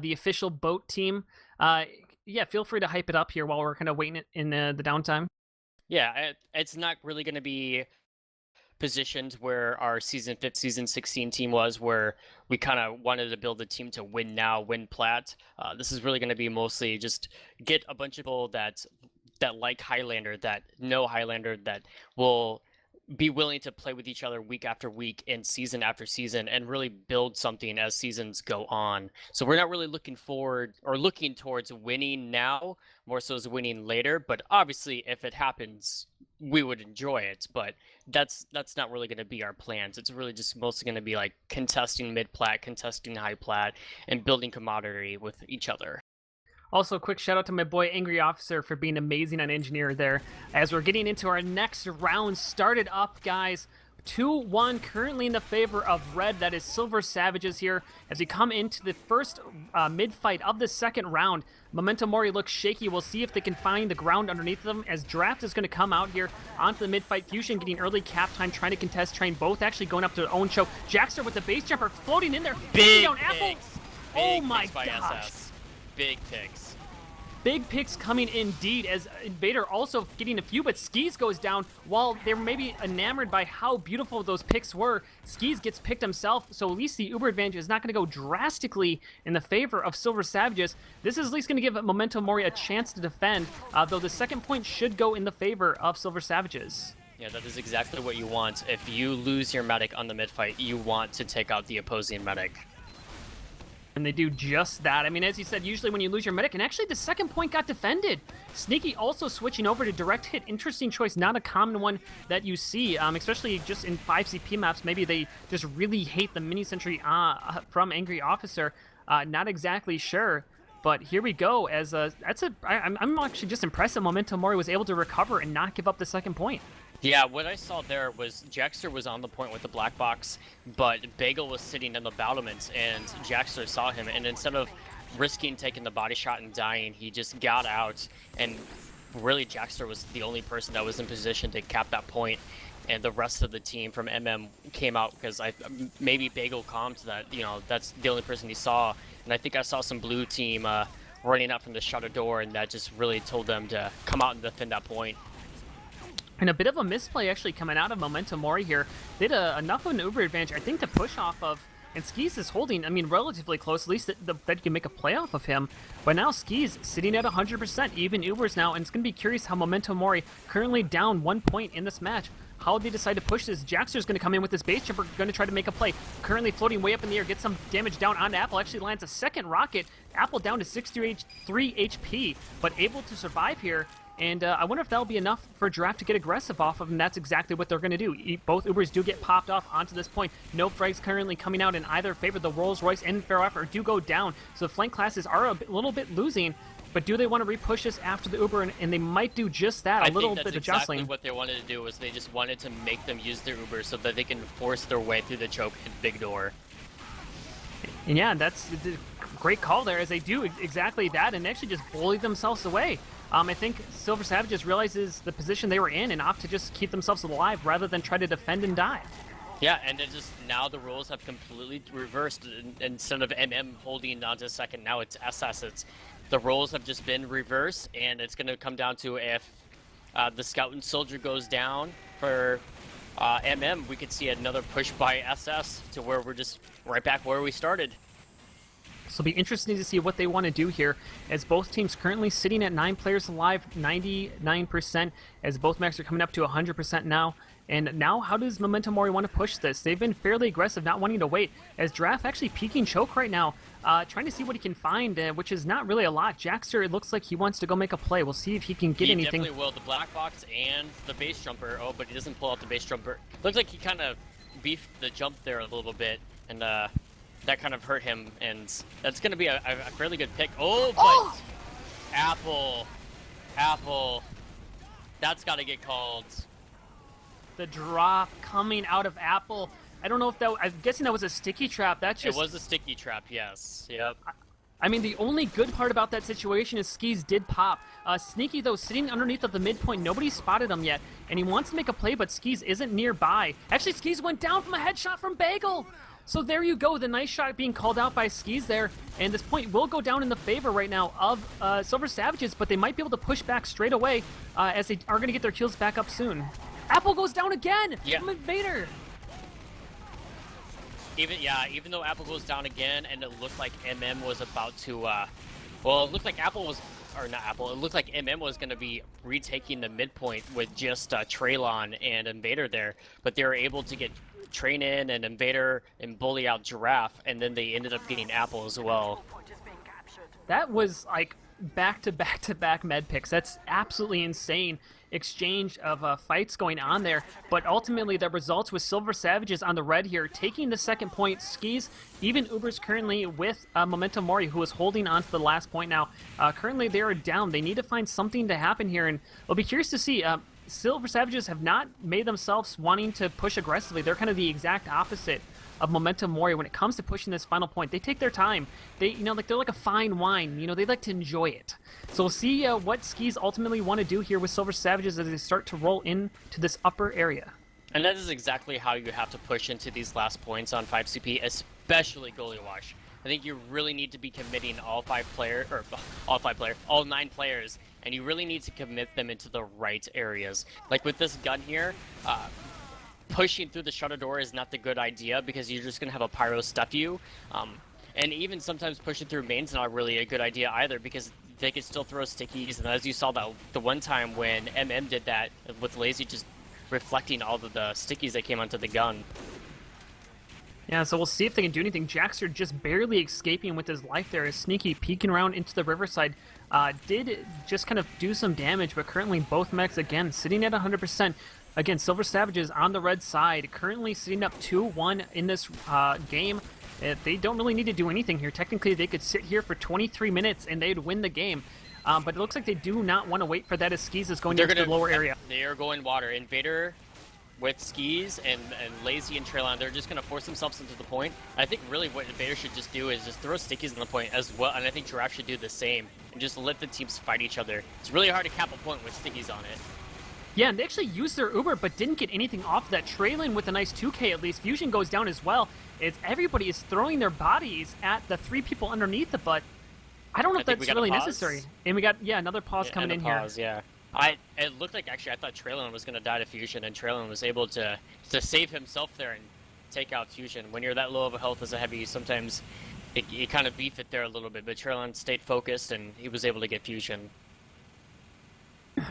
the official Boat Team. Yeah, feel free to hype it up here while we're kind of waiting in the downtime. Yeah, it's not really going to be positioned where our season 5, season 16 team was, where we kind of wanted to build a team to win now, win plat. This is really going to be mostly just get a bunch of people that like Highlander, that know Highlander, that will be willing to play with each other week after week and season after season and really build something as seasons go on. So we're not really looking forward or looking towards winning now, more so as winning later. But obviously, if it happens, we would enjoy it. But that's not really going to be our plans. It's really just mostly going to be like contesting mid-plat, contesting high-plat, and building camaraderie with each other. Also, quick shout out to my boy Angry Officer for being amazing on Engineer there. As we're getting into our next round, started up, guys. 2-1 currently in the favor of Red. That is Silver Savages here. As we come into the first mid-fight of the second round, Momentum Mori looks shaky. We'll see if they can find the ground underneath them, as Draft is going to come out here onto the mid-fight. Fusion getting early cap time, trying to contest Train, both actually going up to their own show. Jackster with the base jumper floating in there. Big down picks. Apple. Big Oh my picks by gosh. SS. Big picks. Big picks coming indeed, as Invader also getting a few, but Skis goes down. While they're maybe enamored by how beautiful those picks were, Skis gets picked himself, so at least the Uber advantage is not going to go drastically in the favor of Silver Savages. This is at least going to give Momentum Mori a chance to defend, though the second point should go in the favor of Silver Savages. Yeah, that is exactly what you want. If you lose your medic on the mid-fight, you want to take out the opposing medic. And they do just that. I mean, as you said, usually when you lose your medic, and actually the second point got defended. Sneaky also switching over to direct hit. Interesting choice, not a common one that you see, especially just in 5CP maps. Maybe they just really hate the mini sentry from Angry Officer. Not exactly sure. But here we go. I'm actually just impressed that Momentum Mori was able to recover and not give up the second point. Yeah, what I saw there was Jaxter was on the point with the black box, but Bagel was sitting in the battlements, and Jaxter saw him, and instead of risking taking the body shot and dying, he just got out, and really Jaxter was the only person that was in position to cap that point, and the rest of the team from MM came out because maybe Bagel calmed that, that's the only person he saw, and I think I saw some blue team running out from the shutter door, and that just really told them to come out and defend that point. And a bit of a misplay actually coming out of Momentum Mori here. They had enough of an Uber advantage, I think, to push off of. And Skis is holding, I mean, relatively close, at least that you can make a play off of him. But now Skis sitting at 100%, even Ubers now, and it's going to be curious how Momentum Mori, currently down 1 point in this match, how they decide to push this. Jaxter's going to come in with this base jumper, going to try to make a play. Currently floating way up in the air, get some damage down on Apple, actually lands a second rocket. Apple down to 63 HP, but able to survive here. And I wonder if that'll be enough for Giraffe to get aggressive off of, and that's exactly what they're going to do. Both Ubers do get popped off onto this point. No frags currently coming out in either favor. The Rolls Royce and Fair Effort do go down, so the flank classes are a little bit losing. But do they want to repush this after the Uber? And they might do just that, a little bit of jostling. I think that's exactly what they wanted to do, was they just wanted to make them use their Uber so that they can force their way through the choke and big door. And yeah, that's a great call there, as they do exactly that and actually just bully themselves away. I think Silver Savages realizes the position they were in and opt to just keep themselves alive rather than try to defend and die. Yeah, and it just now the roles have completely reversed. Instead of MM holding on to second, now it's SS. The roles have just been reversed, and it's going to come down to if the Scout and Soldier goes down for MM, we could see another push by SS to where we're just right back where we started. So it'll be interesting to see what they want to do here, as both teams currently sitting at 9 players alive, 99%, as both mechs are coming up to 100% now. And now, how does Momentum Mori want to push this? They've been fairly aggressive, not wanting to wait, as Giraffe actually peeking choke right now, trying to see what he can find, which is not really a lot. Jaxter, it looks like he wants to go make a play. We'll see if he can get anything. He definitely will. The black box and the base jumper. Oh, but he doesn't pull out the base jumper. Looks like he kind of beefed the jump there a little bit, and that kind of hurt him, and that's going to be a fairly good pick. Oh, but Apple, that's got to get called. The drop coming out of Apple. I don't know if that, I'm guessing that was a sticky trap. That's just... It was a sticky trap, yes. Yep. I mean, the only good part about that situation is Skis did pop. Sneaky, though, sitting underneath of the midpoint. Nobody spotted him yet, and he wants to make a play, but Skis isn't nearby. Actually, Skis went down from a headshot from Bagel. So there you go, the nice shot being called out by Skis there, and this point will go down in the favor right now of Silver Savages, but they might be able to push back straight away as they are going to get their kills back up soon. Apple goes down again from Invader. Even though Apple goes down again, and it looked like MM was about to, well, it looked like Apple was, or not Apple, it looked like MM was going to be retaking the midpoint with just Traylon and Invader there, but they were able to get Train in and Invader and bully out Giraffe, and then they ended up getting Apple as well. That was like back-to-back-to-back med picks. That's absolutely insane exchange of fights going on there, but ultimately the results with Silver Savages on the red here, taking the second point. Skis, even Uber's currently with Momentum Mori, who is holding on to the last point now. Currently they are down. They need to find something to happen here, and we'll be curious to see. Silver Savages have not made themselves wanting to push aggressively. They're kind of the exact opposite of Momentum Mori when it comes to pushing this final point. They take their time. They, they're like a fine wine. They like to enjoy it. So we'll see what Skis ultimately want to do here with Silver Savages as they start to roll into this upper area. And that is exactly how you have to push into these last points on 5CP, especially goalie wash. I think you really need to be committing all 9 players, and you really need to commit them into the right areas. Like with this gun here, pushing through the shutter door is not the good idea because you're just going to have a pyro stuff you. And even sometimes pushing through main's not really a good idea either because they can still throw stickies. And as you saw the one time when MM did that with Lazy just reflecting all of the stickies that came onto the gun. Yeah, so we'll see if they can do anything. Jaxter just barely escaping with his life there as Sneaky peeking around into the riverside. Did just kind of do some damage, but currently both mechs, again, sitting at 100%. Again, Silver Savages on the red side, currently sitting up 2-1 in this game. They don't really need to do anything here. Technically, they could sit here for 23 minutes and they'd win the game. but it looks like they do not want to wait for that as Skis is going They're into gonna, the lower area. They are going water. Invader with Skis and Lazy and Traylon, they're just going to force themselves into the point. I think really what Invader should just do is just throw stickies in the point as well, and I think Giraffe should do the same and just let the teams fight each other. It's really hard to cap a point with stickies on it. Yeah, and they actually used their Uber, but didn't get anything off of that. Traylon with a nice 2K at least. Fusion goes down as well. As everybody is throwing their bodies at the 3 people underneath the butt. I don't know if that's really necessary. And we got, another pause coming in here. Yeah. It looked like, actually, I thought Traylon was going to die to Fusion, and Traylon was able to save himself there and take out Fusion. When you're that low of a health as a heavy, sometimes you kind of beef it there a little bit, but Traylon stayed focused, and he was able to get Fusion.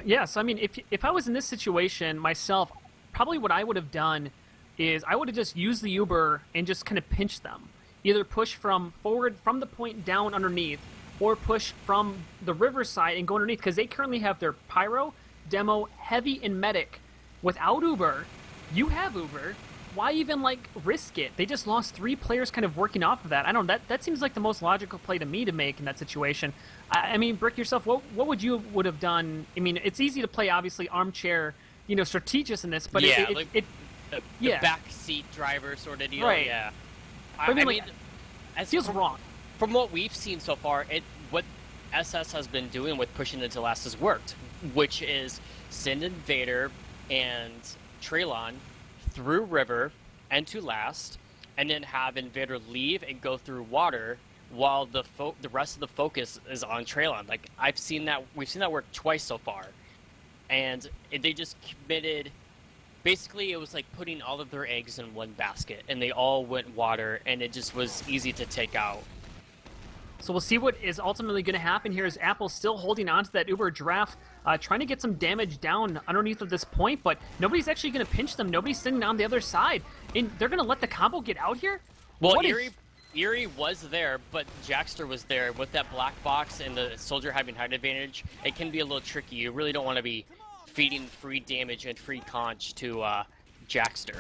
Yeah, so I mean, if I was in this situation myself, probably what I would have done is I would have just used the Uber and just kind of pinched them. Either push from forward from the point down underneath, or push from the riverside and go underneath, because they currently have their Pyro, Demo, Heavy, and Medic. Without Uber, you have Uber. Why even, risk it? They just lost 3 players kind of working off of that. I don't know, that seems like the most logical play to me to make in that situation. I mean, Brick, yourself, what would you would have done? I mean, it's easy to play, obviously, armchair, strategist in this, but the backseat driver sort of deal. Right. Yeah. I mean, it feels wrong. From what we've seen so far, what SS has been doing with pushing into last has worked, which is send Invader and Traylon through river and to last, and then have Invader leave and go through water while the rest of the focus is on Traylon. We've seen that work twice so far, and they just committed. Basically, it was like putting all of their eggs in one basket, and they all went water, and it just was easy to take out. So we'll see what is ultimately going to happen here as Apple still holding on to that Uber Giraffe, trying to get some damage down underneath of this point, but nobody's actually going to pinch them. Nobody's sitting on the other side. And they're going to let the combo get out here? Well, Eerie was there, but Jackster was there with that black box and the soldier having height advantage. It can be a little tricky. You really don't want to be feeding free damage and free conch to Jackster.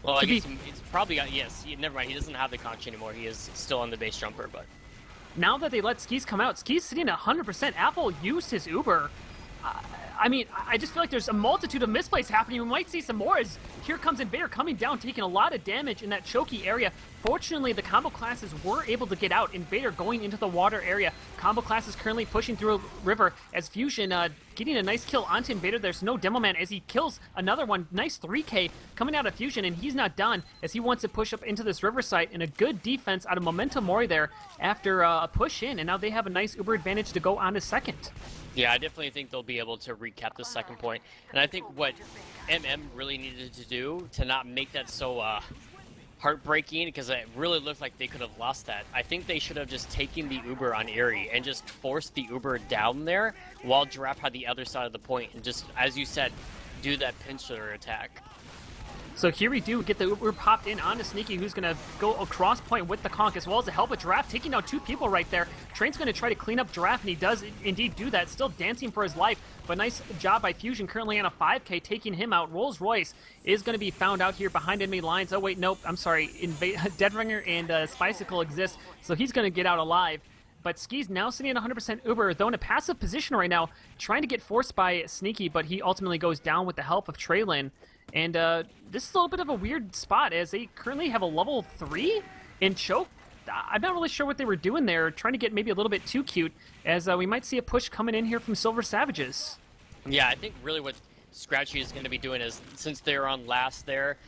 Well, I guess it's probably got, yes, never mind. He doesn't have the conch anymore. He is still on the base jumper, but... Now that they let Skis come out, Skis sitting at 100%. Apple used his Uber. I mean, I just feel like there's a multitude of misplays happening. We might see some more as here comes Invader coming down, taking a lot of damage in that choky area. Fortunately, the combo classes were able to get out. Invader going into the water area. Combo classes currently pushing through a river as Fusion getting a nice kill onto Invader. There's no Demo Man as he kills another one. Nice 3K coming out of Fusion, and he's not done as he wants to push up into this river site. And a good defense out of Momentum Mori there after a push in, and now they have a nice Uber advantage to go on to second. Yeah, I definitely think they'll be able to recap the second point. And I think what MM really needed to do to not make that so heartbreaking, because it really looked like they could have lost that. I think they should have just taken the Uber on Eerie and just forced the Uber down there while Giraffe had the other side of the point and just, as you said, do that pincher attack. So here we do get the Uber popped in onto Sneaky, who's going to go across point with the conch, as well as the help of Giraffe, taking out 2 people right there. Train's going to try to clean up Giraffe, and he does indeed do that, still dancing for his life. But nice job by Fusion, currently on a 5K, taking him out. Rolls Royce is going to be found out here behind enemy lines. Oh, wait, nope, I'm sorry. Deadringer and Spicicle exist, so he's going to get out alive. But Ski's now sitting at 100% Uber, though in a passive position right now, trying to get forced by Sneaky, but he ultimately goes down with the help of Traylon. And this is a little bit of a weird spot as they currently have a level 3 in choke. I'm not really sure what they were doing there, trying to get maybe a little bit too cute, as we might see a push coming in here from Silver Savages. Yeah, I think really what Scratchy is going to be doing is, since they're on last there,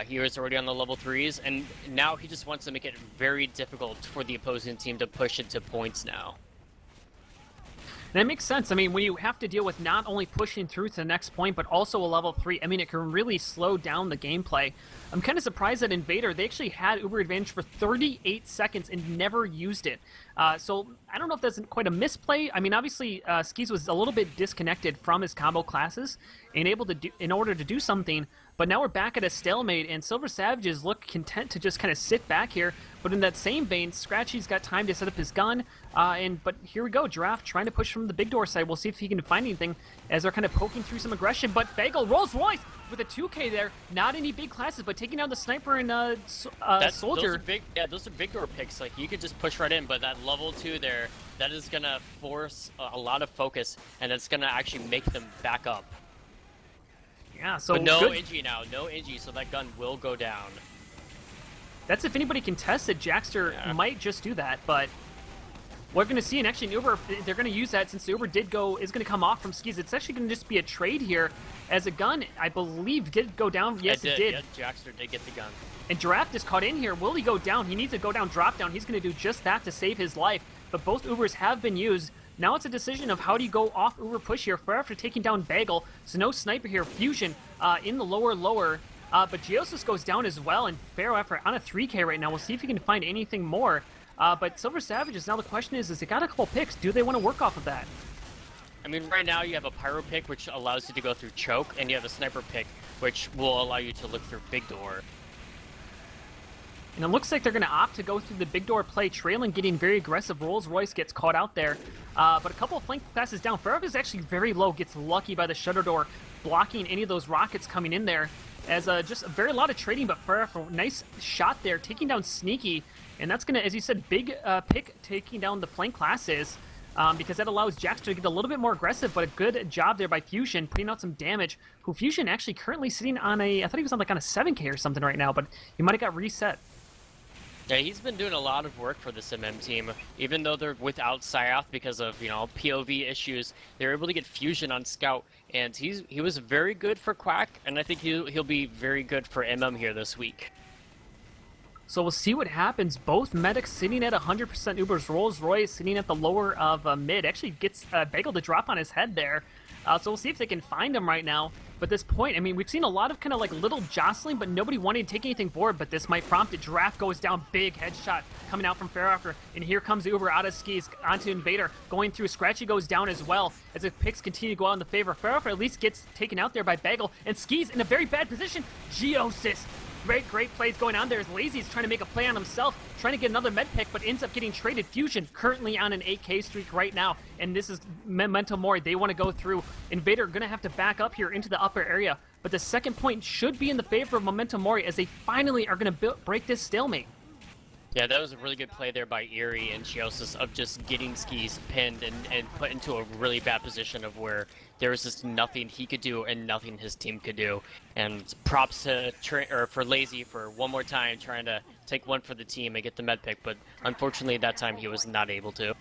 he was already on the level 3s, and now he just wants to make it very difficult for the opposing team to push into points now. And that makes sense. I mean, when you have to deal with not only pushing through to the next point, but also a level 3, I mean, it can really slow down the gameplay. I'm kind of surprised that Invader, they actually had Uber advantage for 38 seconds and never used it. So I don't know if that's quite a misplay. I mean, obviously, Skis was a little bit disconnected from his combo classes and able to do, in order to do something, But now we're back at a stalemate, and Silver Savages look content to just kind of sit back here. But in that same vein, Scratchy's got time to set up his gun. But here we go, Giraffe trying to push from the big door side. We'll see if he can find anything as they're kind of poking through some aggression. But Bagel rolls Royce with a 2K there. Not any big classes, but taking down the sniper and Soldier. Those are big door picks. Like, you could just push right in, but that level 2 there, that is going to force a lot of focus, and it's going to actually make them back up. Yeah, so but no good. Ingy now, no Ingy, so that gun will go down. That's if anybody can test it. Jackster might just do that, but we're going to see, and actually an Uber, they're going to use that since the Uber is going to come off from Skis. It's actually going to just be a trade here, as a gun, I believe, did go down. Yes, it did. Yeah, Jackster did get the gun. And Giraffe is caught in here. Will he go down? He needs to go down, drop down. He's going to do just that to save his life, but both Ubers have been used. Now it's a decision of how do you go off Uber push here for after taking down Bagel. So no sniper here. Fusion in the lower. But Geosis goes down as well, and Pharaoh effort on a 3K right now. We'll see if he can find anything more. But Silver Savages, now the question is they got a couple picks. Do they want to work off of that? I mean, right now you have a Pyro pick, which allows you to go through Choke, and you have a Sniper pick, which will allow you to look through Big Door. And it looks like they're going to opt to go through the big door play. Trailing getting very aggressive. Rolls Royce gets caught out there. But a couple of flank passes down. Pharaoh is actually very low. Gets lucky by the shutter door, blocking any of those rockets coming in there. As just a very lot of trading, but Pharaoh, nice shot there. Taking down Sneaky. And that's going to, as you said, big pick taking down the flank classes. Because that allows Jackster to get a little bit more aggressive, but a good job there by Fusion, putting out some damage. Who Fusion actually currently sitting on I thought he was on like on a 7K or something right now, but he might have got reset. Yeah, he's been doing a lot of work for this MM team. Even though they're without Psyoth because of, POV issues, they were able to get Fusion on Scout, and he was very good for Quack, and I think he'll be very good for MM here this week. So we'll see what happens. Both medics sitting at 100% Ubers. Rolls Royce sitting at the lower of mid. Actually gets Bagel to drop on his head there. So we'll see if they can find him right now. But at this point, I mean, we've seen a lot of kind of like little jostling, but nobody wanting to take anything forward. But this might prompt it. Giraffe goes down, big headshot coming out from Fairafter. And here comes Uber out of Skis onto Invader. Going through, Scratchy goes down as well. As the picks continue to go out in the favor. Fairafter at least gets taken out there by Bagel. And Skis in a very bad position. Geosis. Great plays going on there as Lazy's trying to make a play on himself, trying to get another med pick, but ends up getting traded. Fusion currently on an 8K streak right now, and this is Memento Mori. They want to go through. Invader going to have to back up here into the upper area, but the second point should be in the favor of Memento Mori as they finally are going to break this stalemate. Yeah, that was a really good play there by Eerie and Geosis of just getting Skis pinned and put into a really bad position of where there was just nothing he could do and nothing his team could do. And props to for Lazy for one more time trying to take one for the team and get the med pick, but unfortunately that time he was not able to.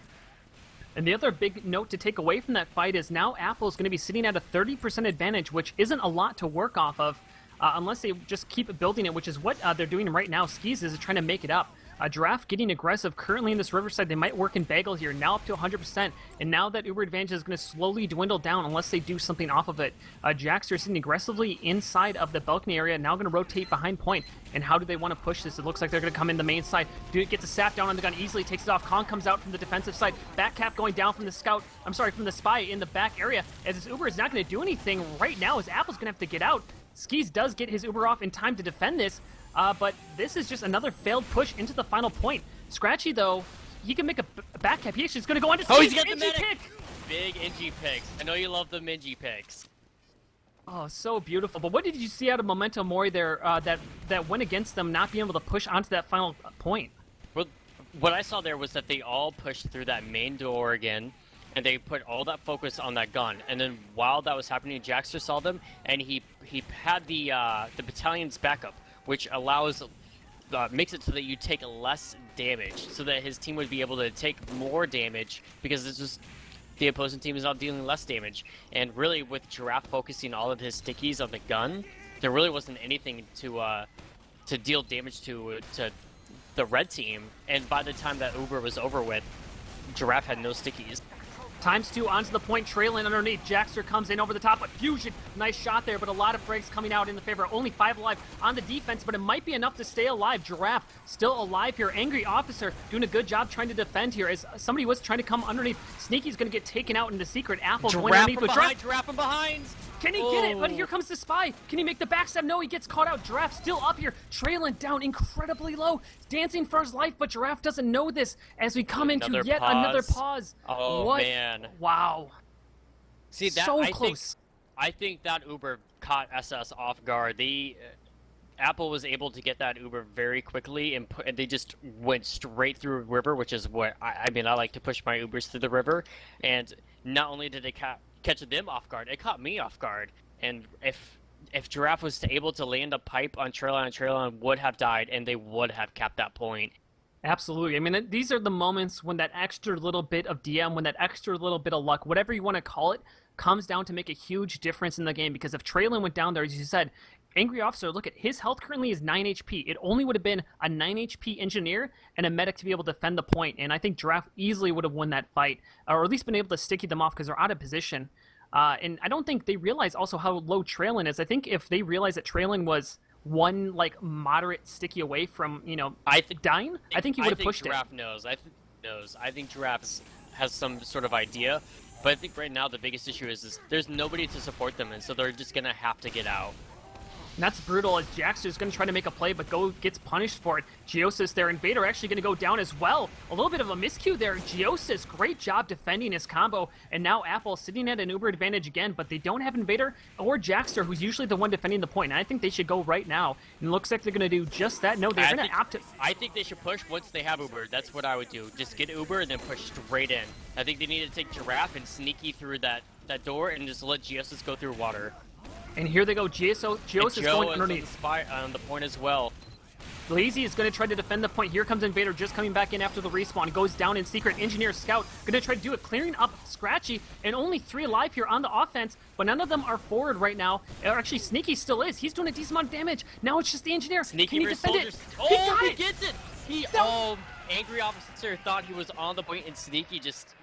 And the other big note to take away from that fight is now Apple is going to be sitting at a 30% advantage, which isn't a lot to work off of unless they just keep building it, which is what they're doing right now. Skis is trying to make it up. Giraffe getting aggressive currently in this Riverside. They might work in Bagel here, now up to 100%. And now that Uber advantage is going to slowly dwindle down unless they do something off of it. Jackster sitting aggressively inside of the balcony area, now going to rotate behind point. And how do they want to push this? It looks like they're going to come in the main side. Dude gets a sap down on the gun, easily takes it off. Kong comes out from the defensive side. Back cap going down from the scout. From the spy in the back area. As this Uber is not going to do anything right now, as Apple's going to have to get out. Skis does get his Uber off in time to defend this. But this is just another failed push into the final point. Scratchy, though, he can make a back cap. He actually is going to go on to he's got the medic! pick! Big Ingy picks. I know you love the Mingy picks. Oh, so beautiful. But what did you see out of Memento Mori there that went against them not being able to push onto that final point? Well, what I saw there was that they all pushed through that main door again, and they put all that focus on that gun. And then while that was happening, Jackster saw them, and he had the battalion's backup, which makes it so that you take less damage, so that his team would be able to take more damage because it's just the opposing team is not dealing less damage. And really, with Giraffe focusing all of his stickies on the gun, there really wasn't anything to deal damage to the red team. And by the time that Uber was over with, Giraffe had no stickies. ×2 onto the point, trailing underneath. Jackster comes in over the top, but Fusion, nice shot there, but a lot of frags coming out in the favor. Only 5 alive on the defense, but it might be enough to stay alive. Giraffe still alive here. Angry Officer doing a good job trying to defend here as somebody was trying to come underneath. Sneaky's going to get taken out into secret. Apple going underneath with Giraffe from behind! Can he get it? But here comes the spy. Can he make the backstab? No, he gets caught out. Giraffe still up here, trailing down incredibly low, dancing for his life, but Giraffe doesn't know this as we come into yet another pause. Oh, what? Man. Wow. See, that, so close. I think that Uber caught SS off guard. Apple was able to get that Uber very quickly, and they just went straight through a river, which is what I mean. I like to push my Ubers through the river, and not only did they catch them off guard, it caught me off guard. And if Giraffe was able to land a pipe on Trailon would have died, and they would have kept that point. Absolutely. I mean, these are the moments when that extra little bit of DM, when that extra little bit of luck, whatever you want to call it, comes down to make a huge difference in the game. Because if Traylon went down there, as you said, Angry Officer, look at his health currently is 9 HP. It only would have been a 9 HP engineer and a medic to be able to defend the point. And I think Giraffe easily would have won that fight, or at least been able to sticky them off because they're out of position. And I don't think they realize also how low Traylon is. I think if they realized that Traylon was one like moderate sticky away from dying, I think he would have pushed Giraffe knows. I think Giraffe has some sort of idea, but I think right now the biggest issue is there's nobody to support them, and so they're just gonna have to get out. And that's brutal as Jaxter's going to try to make a play, but gets punished for it. Geosis there, and Vader actually going to go down as well. A little bit of a miscue there. Geosis, great job defending his combo, and now Apple sitting at an Uber advantage again, but they don't have Invader or Jaxter, who's usually the one defending the point, and I think they should go right now. And it looks like they're going to do just that. No, they're going to opt to... I think they should push once they have Uber. That's what I would do. Just get Uber and then push straight in. I think they need to take Giraffe and sneaky through that door and just let Geosis go through water. And here they go. Geosis is going underneath. On the spy on the point as well. Lazy is going to try to defend the point. Here comes Invader just coming back in after the respawn. Goes down in secret. Engineer Scout going to try to do it. Clearing up Scratchy. And only 3 alive here on the offense. But none of them are forward right now. Or actually, Sneaky still is. He's doing a decent amount of damage. Now it's just the Engineer. Sneaky Can he defend it? Oh, he gets it! Angry Officer thought he was on the point, and Sneaky just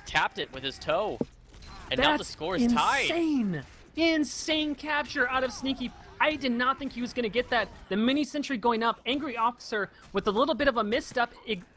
tapped it with his toe. And now the score is tied. Insane capture out of Sneaky. I did not think he was going to get that. The mini sentry going up. Angry Officer with a little bit of a misstep,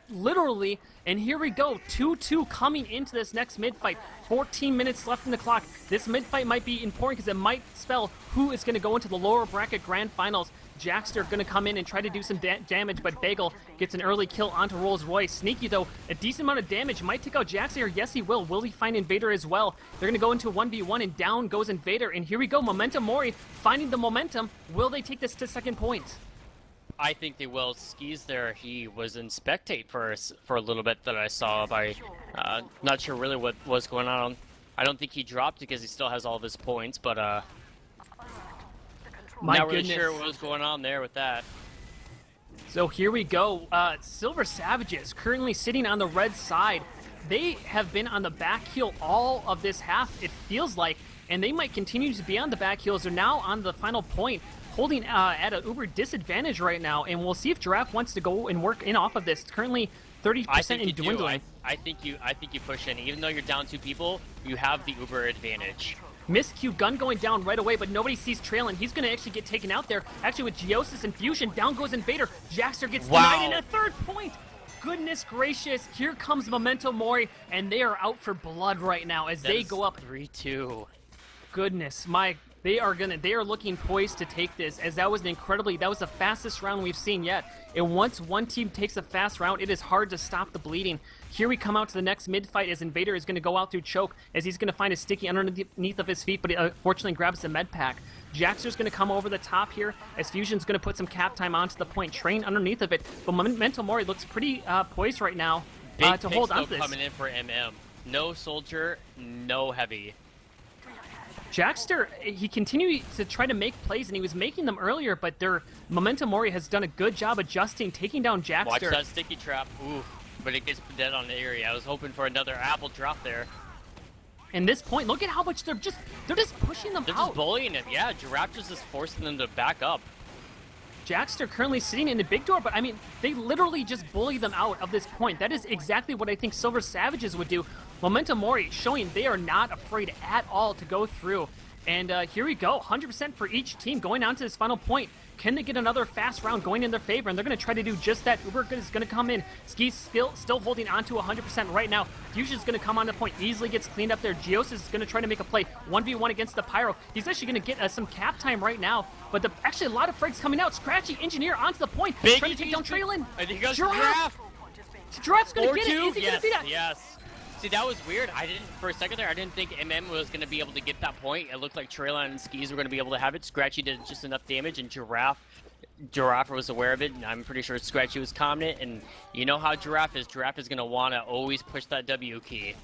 literally. And here we go. 2-2 coming into this next mid-fight. 14 minutes left in the clock. This mid-fight might be important because it might spell who is going to go into the lower bracket grand finals. Jaxter going to come in and try to do some damage, but Bagel gets an early kill onto Rolls Royce. Sneaky, though, a decent amount of damage. Might take out Jaxter. Yes, he will. Will he find Invader as well? They're going to go into 1v1, and down goes Invader. And here we go. Momentum Mori finding the momentum. Will they take this to second point? I think they will. Skis there, he was in spectate for a little bit that I saw. Not sure really what was going on. I don't think he dropped because he still has all of his points, but not really sure what was going on there with that. So here we go. Silver Savages currently sitting on the red side. They have been on the back heel all of this half, it feels like, and they might continue to be on the back heels. They're now on the final point, holding at an uber disadvantage right now, and we'll see if Giraffe wants to go and work in off of this. It's currently 30% in dwindling. I think you push in. Even though you're down 2 people, you have the uber advantage. Miscue gun going down right away, but nobody sees Traylon. He's going to actually get taken out there. Actually, with Geosis and Fusion, down goes Invader. Jaxter gets denied in a 3rd point. Goodness gracious, here comes Memento Mori, and they are out for blood right now as they go up 3-2. Goodness, they are looking poised to take this, as that was the fastest round we've seen yet. And once one team takes a fast round, it is hard to stop the bleeding. Here we come out to the next mid-fight as Invader is going to go out through choke, as he's going to find a sticky underneath of his feet, but he unfortunately grabs the med pack. Jaxter's going to come over the top here, as Fusion's going to put some cap time onto the point, train underneath of it. But Memento Mori looks pretty poised right now to hold on to this. Coming in for MM. No soldier, no heavy. Jaxter, he continued to try to make plays, and he was making them earlier, but Memento Mori has done a good job adjusting, taking down Jaxter. Watch that sticky trap. Ooh, but it gets dead on the area. I was hoping for another apple drop there. And this point, look at how much they're just pushing them out. They're just bullying him. Yeah, Giraffe just is forcing them to back up. Jaxter currently sitting in the big door, but I mean, they literally just bully them out of this point. That is exactly what I think Silver Savages would do. Memento Mori showing they are not afraid at all to go through. And here we go, 100% for each team going on to this final point. Can they get another fast round going in their favor? And they're going to try to do just that. Uber is going to come in. Ski's still holding on to 100% right now. Fusion is going to come on the point. Easily gets cleaned up there. Geos is going to try to make a play. 1v1 against the Pyro. He's actually going to get some cap time right now. But actually a lot of frags coming out. Scratchy Engineer onto the point. Big trying to take down Traylon. I think he goes Giraffe. Giraffe's going to get it. Is he going to beat that? Yes. See, that was weird. For a second there, I didn't think MM was going to be able to get that point. It looked like Traylon and Skis were going to be able to have it. Scratchy did just enough damage, and Giraffe was aware of it, and I'm pretty sure Scratchy was confident. And you know how Giraffe is. Giraffe is going to want to always push that W key.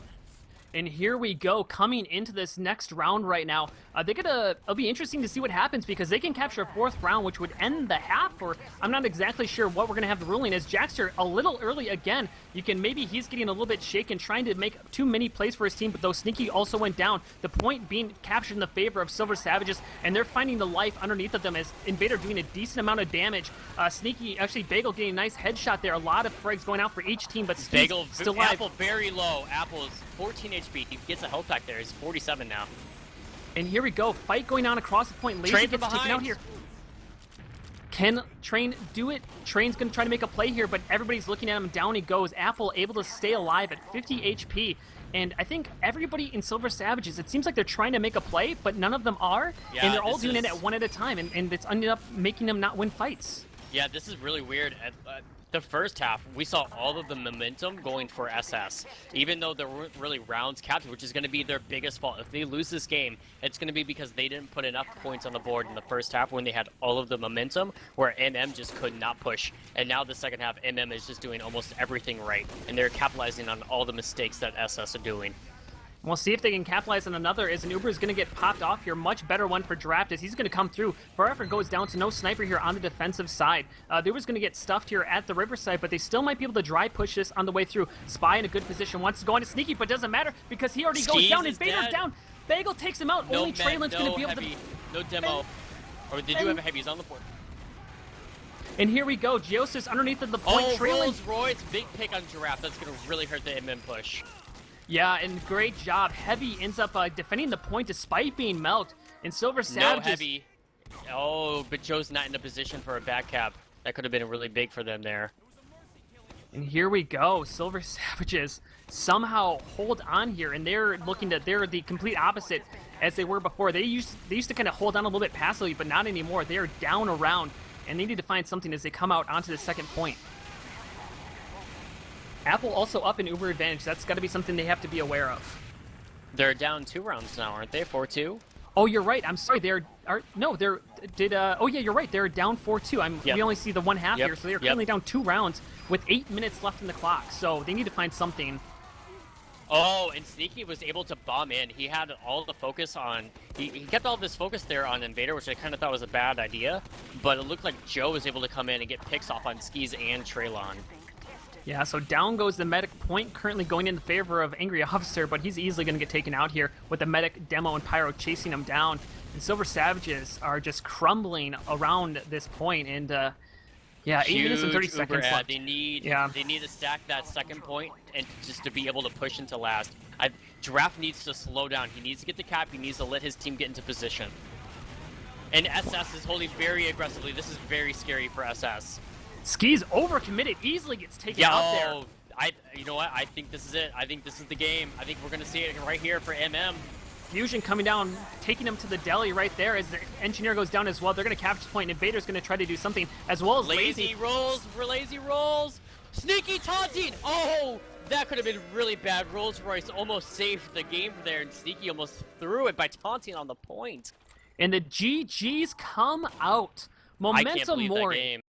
And here we go, coming into this next round right now. It'll be interesting to see what happens because they can capture a 4th round, which would end the half, or I'm not exactly sure what we're going to have the ruling is. Jackster a little early again. Maybe he's getting a little bit shaken, trying to make too many plays for his team, but though Sneaky also went down, the point being captured in the favor of Silver Savages, and they're finding the life underneath of them as Invader doing a decent amount of damage. Sneaky, actually Bagel getting a nice headshot there. A lot of frags going out for each team, but Bagel still alive. Apple very low. Apple is 14 HP. He gets a health pack there. He's 47 now. And here we go, fight going on across the point. Lazy gets taken out here. Can Train do it? Train's going to try to make a play here, but everybody's looking at him. Down he goes. Apple able to stay alive at 50 HP. And I think everybody in Silver Savages, it seems like they're trying to make a play, but none of them are. Yeah, and they're all doing it at one at a time, and it's ended up making them not win fights. Yeah, this is really weird. The first half, we saw all of the momentum going for SS, even though there weren't really rounds captured, which is going to be their biggest fault. If they lose this game, it's going to be because they didn't put enough points on the board in the first half when they had all of the momentum, where MM just could not push. And now the second half, MM is just doing almost everything right, and they're capitalizing on all the mistakes that SS are doing. We'll see if they can capitalize on another as an Uber is going to get popped off here. Much better one for Draft as he's going to come through. Forever goes down to no sniper here on the defensive side. The Uber's going to get stuffed here at the Riverside, but they still might be able to dry push this on the way through. Spy in a good position, wants to go on to Sneaky, but doesn't matter because he already goes down. Invader's down. Bagel takes him out. Only Traylon's going to be able to... No demo. Or they do have a heavy. He's on the board. And here we go. Geos is underneath of the point. Rolls Royce. Big pick on Giraffe. That's going to really hurt the MM push. Yeah, and great job. Heavy ends up defending the point despite being melted. And Silver Savages... No Heavy. Oh, but Joe's not in a position for a back cap. That could have been really big for them there. And here we go. Silver Savages somehow hold on here, and they're the complete opposite as they were before. They used to kind of hold on a little bit passively, but not anymore. They are down around, and they need to find something as they come out onto the second point. Apple also up in Uber advantage. That's got to be something they have to be aware of. They're down 2 rounds now, aren't they? 4-2? Oh, you're right. I'm sorry. Oh yeah, you're right. They're down 4-2. We only see the one half here, so they're currently down 2 rounds with 8 minutes left in the clock. So they need to find something. Oh, and Sneaky was able to bomb in. He had all the focus on... He kept all this focus there on Invader, which I kind of thought was a bad idea. But it looked like Joe was able to come in and get picks off on Skis and Traylon. Yeah, so down goes the medic. Point currently going in the favor of Angry Officer, but he's easily going to get taken out here with the medic, Demo, and Pyro chasing him down. And Silver Savages are just crumbling around this point, and yeah, 8 minutes and 30 seconds left. They need to stack that second point and just to be able to push into last. Giraffe needs to slow down. He needs to get the cap. He needs to let his team get into position. And SS is holding very aggressively. This is very scary for SS. Skis overcommitted, easily gets taken out there. You know what? I think this is it. I think this is the game. I think we're going to see it right here for MM. Fusion coming down, taking him to the deli right there as the Engineer goes down as well. They're going to capture this point, and Invader's going to try to do something as well as Lazy. Lazy rolls. Sneaky taunting. Oh, that could have been really bad. Rolls Royce almost saved the game there, and Sneaky almost threw it by taunting on the point. And the GGs come out. I can't believe that game.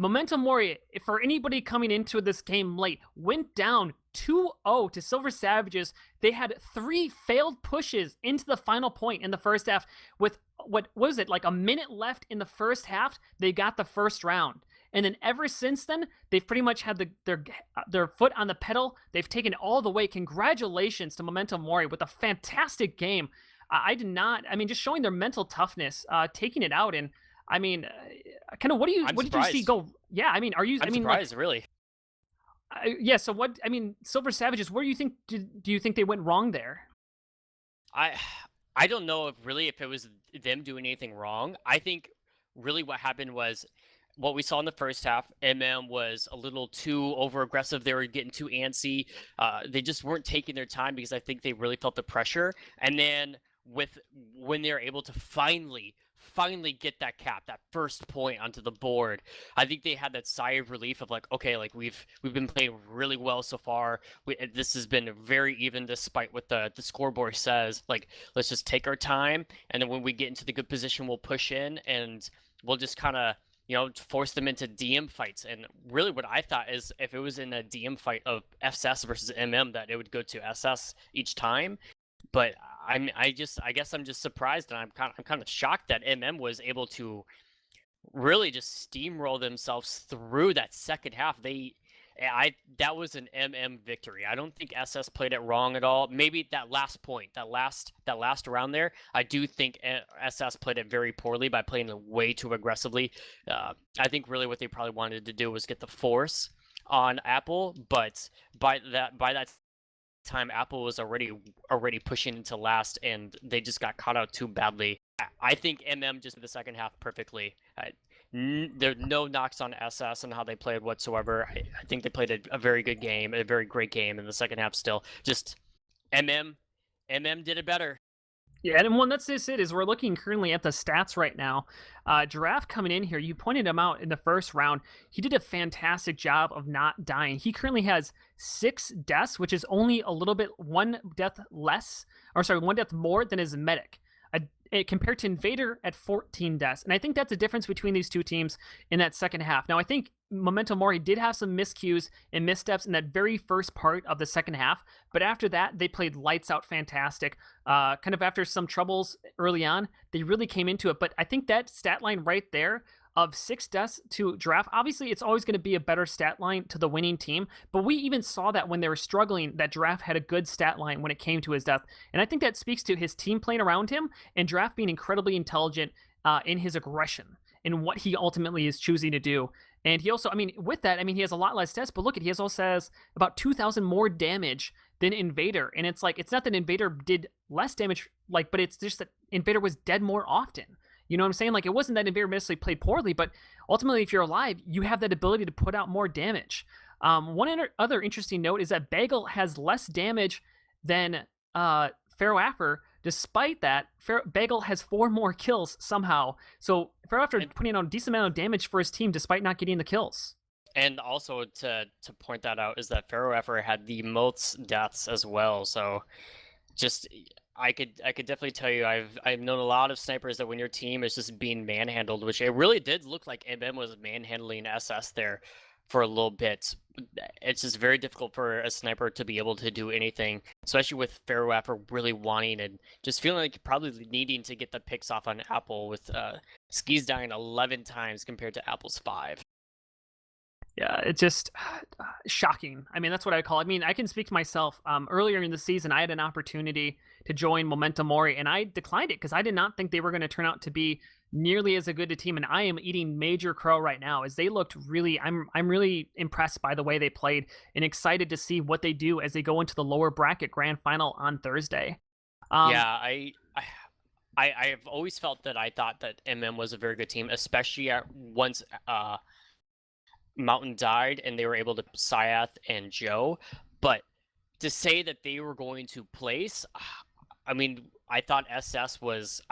Momentum Mori, for anybody coming into this game late, went down 2-0 to Silver Savages. They had 3 failed pushes into the final point in the first half. With, what was it, like a minute left in the first half, they got the first round. And then ever since then, they've pretty much had their foot on the pedal. They've taken it all the way. Congratulations to Momentum Mori with a fantastic game. Just showing their mental toughness, taking it out, and I mean, kind of, what did you see go? Yeah, I mean, I'm surprised, really. Yeah, so Silver Savages, where do you think they went wrong there? I I don't know if it was them doing anything wrong. I think really what happened was what we saw in the first half. Was a little too over aggressive. They were getting too antsy. They just weren't taking their time because I think they really felt the pressure. And then with when they're able to finally get that cap, that first point onto the board, I think they had that sigh of relief of like, okay, like we've been playing really well so far. This has been very even despite what the scoreboard says. Like, let's just take our time, and then when we get into the good position, we'll push in and we'll just kind of force them into DM fights. And really, what I thought is if it was in a DM fight of SS versus that it would go to SS each time. But I guess I'm just surprised, and I'm kind of shocked that was able to really just steamroll themselves through that second half. That was an victory. I don't think SS played it wrong at all. Maybe that last point, that last round there, I do think SS played it very poorly by playing it way too aggressively. I think really what they probably wanted to do was get the force on Apple, but by that time Apple was already pushing into last, and they just got caught out too badly. I think just did the second half perfectly. There are no knocks on SS and how they played whatsoever. I think they played a very good game, a very great game in the second half still. Just MM did it better. Yeah, and one that's just it is we're looking currently at the stats right now. Giraffe coming in here, you pointed him out in the first round. He did a fantastic job of not dying. He currently has 6 deaths, which is only a little bit one death more than his medic. Compared to Invader at 14 deaths. And I think that's a difference between these two teams in that second half. Now, I think Memento Mori did have some miscues and missteps in that very first part of the second half, but after that, they played lights out fantastic. Kind of after some troubles early on, they really came into it. But I think that stat line right there of 6 deaths to Giraffe, obviously it's always going to be a better stat line to the winning team, but we even saw that when they were struggling, that Giraffe had a good stat line when it came to his death. And I think that speaks to his team playing around him and Giraffe being incredibly intelligent in his aggression and what he ultimately is choosing to do. And he also, with that, he has a lot less deaths, but look at, he also has about 2,000 more damage than Invader. And it's like, it's not that Invader did less damage, but it's just that Invader was dead more often. You know what I'm saying? Like, it wasn't that Invader necessarily played poorly, but ultimately, if you're alive, you have that ability to put out more damage. One other interesting note is that Bagel has less damage than Pharaoh Affer. Despite that, Bagel has 4 more kills somehow. So Pharaoh Affer putting out a decent amount of damage for his team despite not getting the kills. And also to point that out is that Pharaoh Effer had the most deaths as well. So just I could definitely tell you I've known a lot of snipers that when your team is just being manhandled, which it really did look like was manhandling SS there for a little bit. It's just very difficult for a sniper to be able to do anything, especially with Pharaoh Effer really wanting and just feeling like probably needing to get the picks off on Apple with Skis dying 11 times compared to Apple's 5. Yeah, it's just shocking. That's what I call it. I can speak to myself. Earlier in the season, I had an opportunity to join Memento Mori, and I declined it because I did not think they were going to turn out to be nearly as a good a team. And I am eating major crow right now as they looked really. I'm really impressed by the way they played and excited to see what they do as they go into the lower bracket grand final on Thursday. Yeah, I've always felt that I thought that was a very good team, especially once Mountain died and they were able to Syath and Joe. But to say that they were going to place, I thought SS was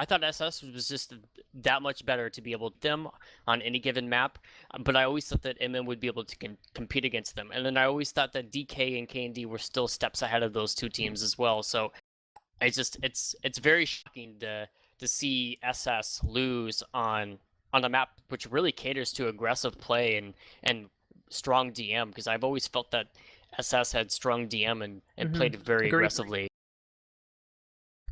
just that much better to be able to them on any given map. But I always thought that would be able to compete against them. And then I always thought that DK and KND were still steps ahead of those two teams as well. So it's very shocking to see SS lose on a map which really caters to aggressive play and strong DM, because I've always felt that SS had strong DM and played very aggressively.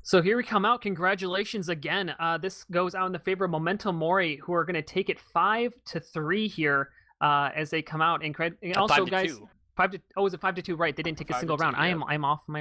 So here we come out. Congratulations again. This goes out in the favor of Memento Mori, who are going to take it 5-3 here as they come out. And also, guys, 5-2. Was it 5-2? Right, they didn't take a single round. Yeah. I'm off my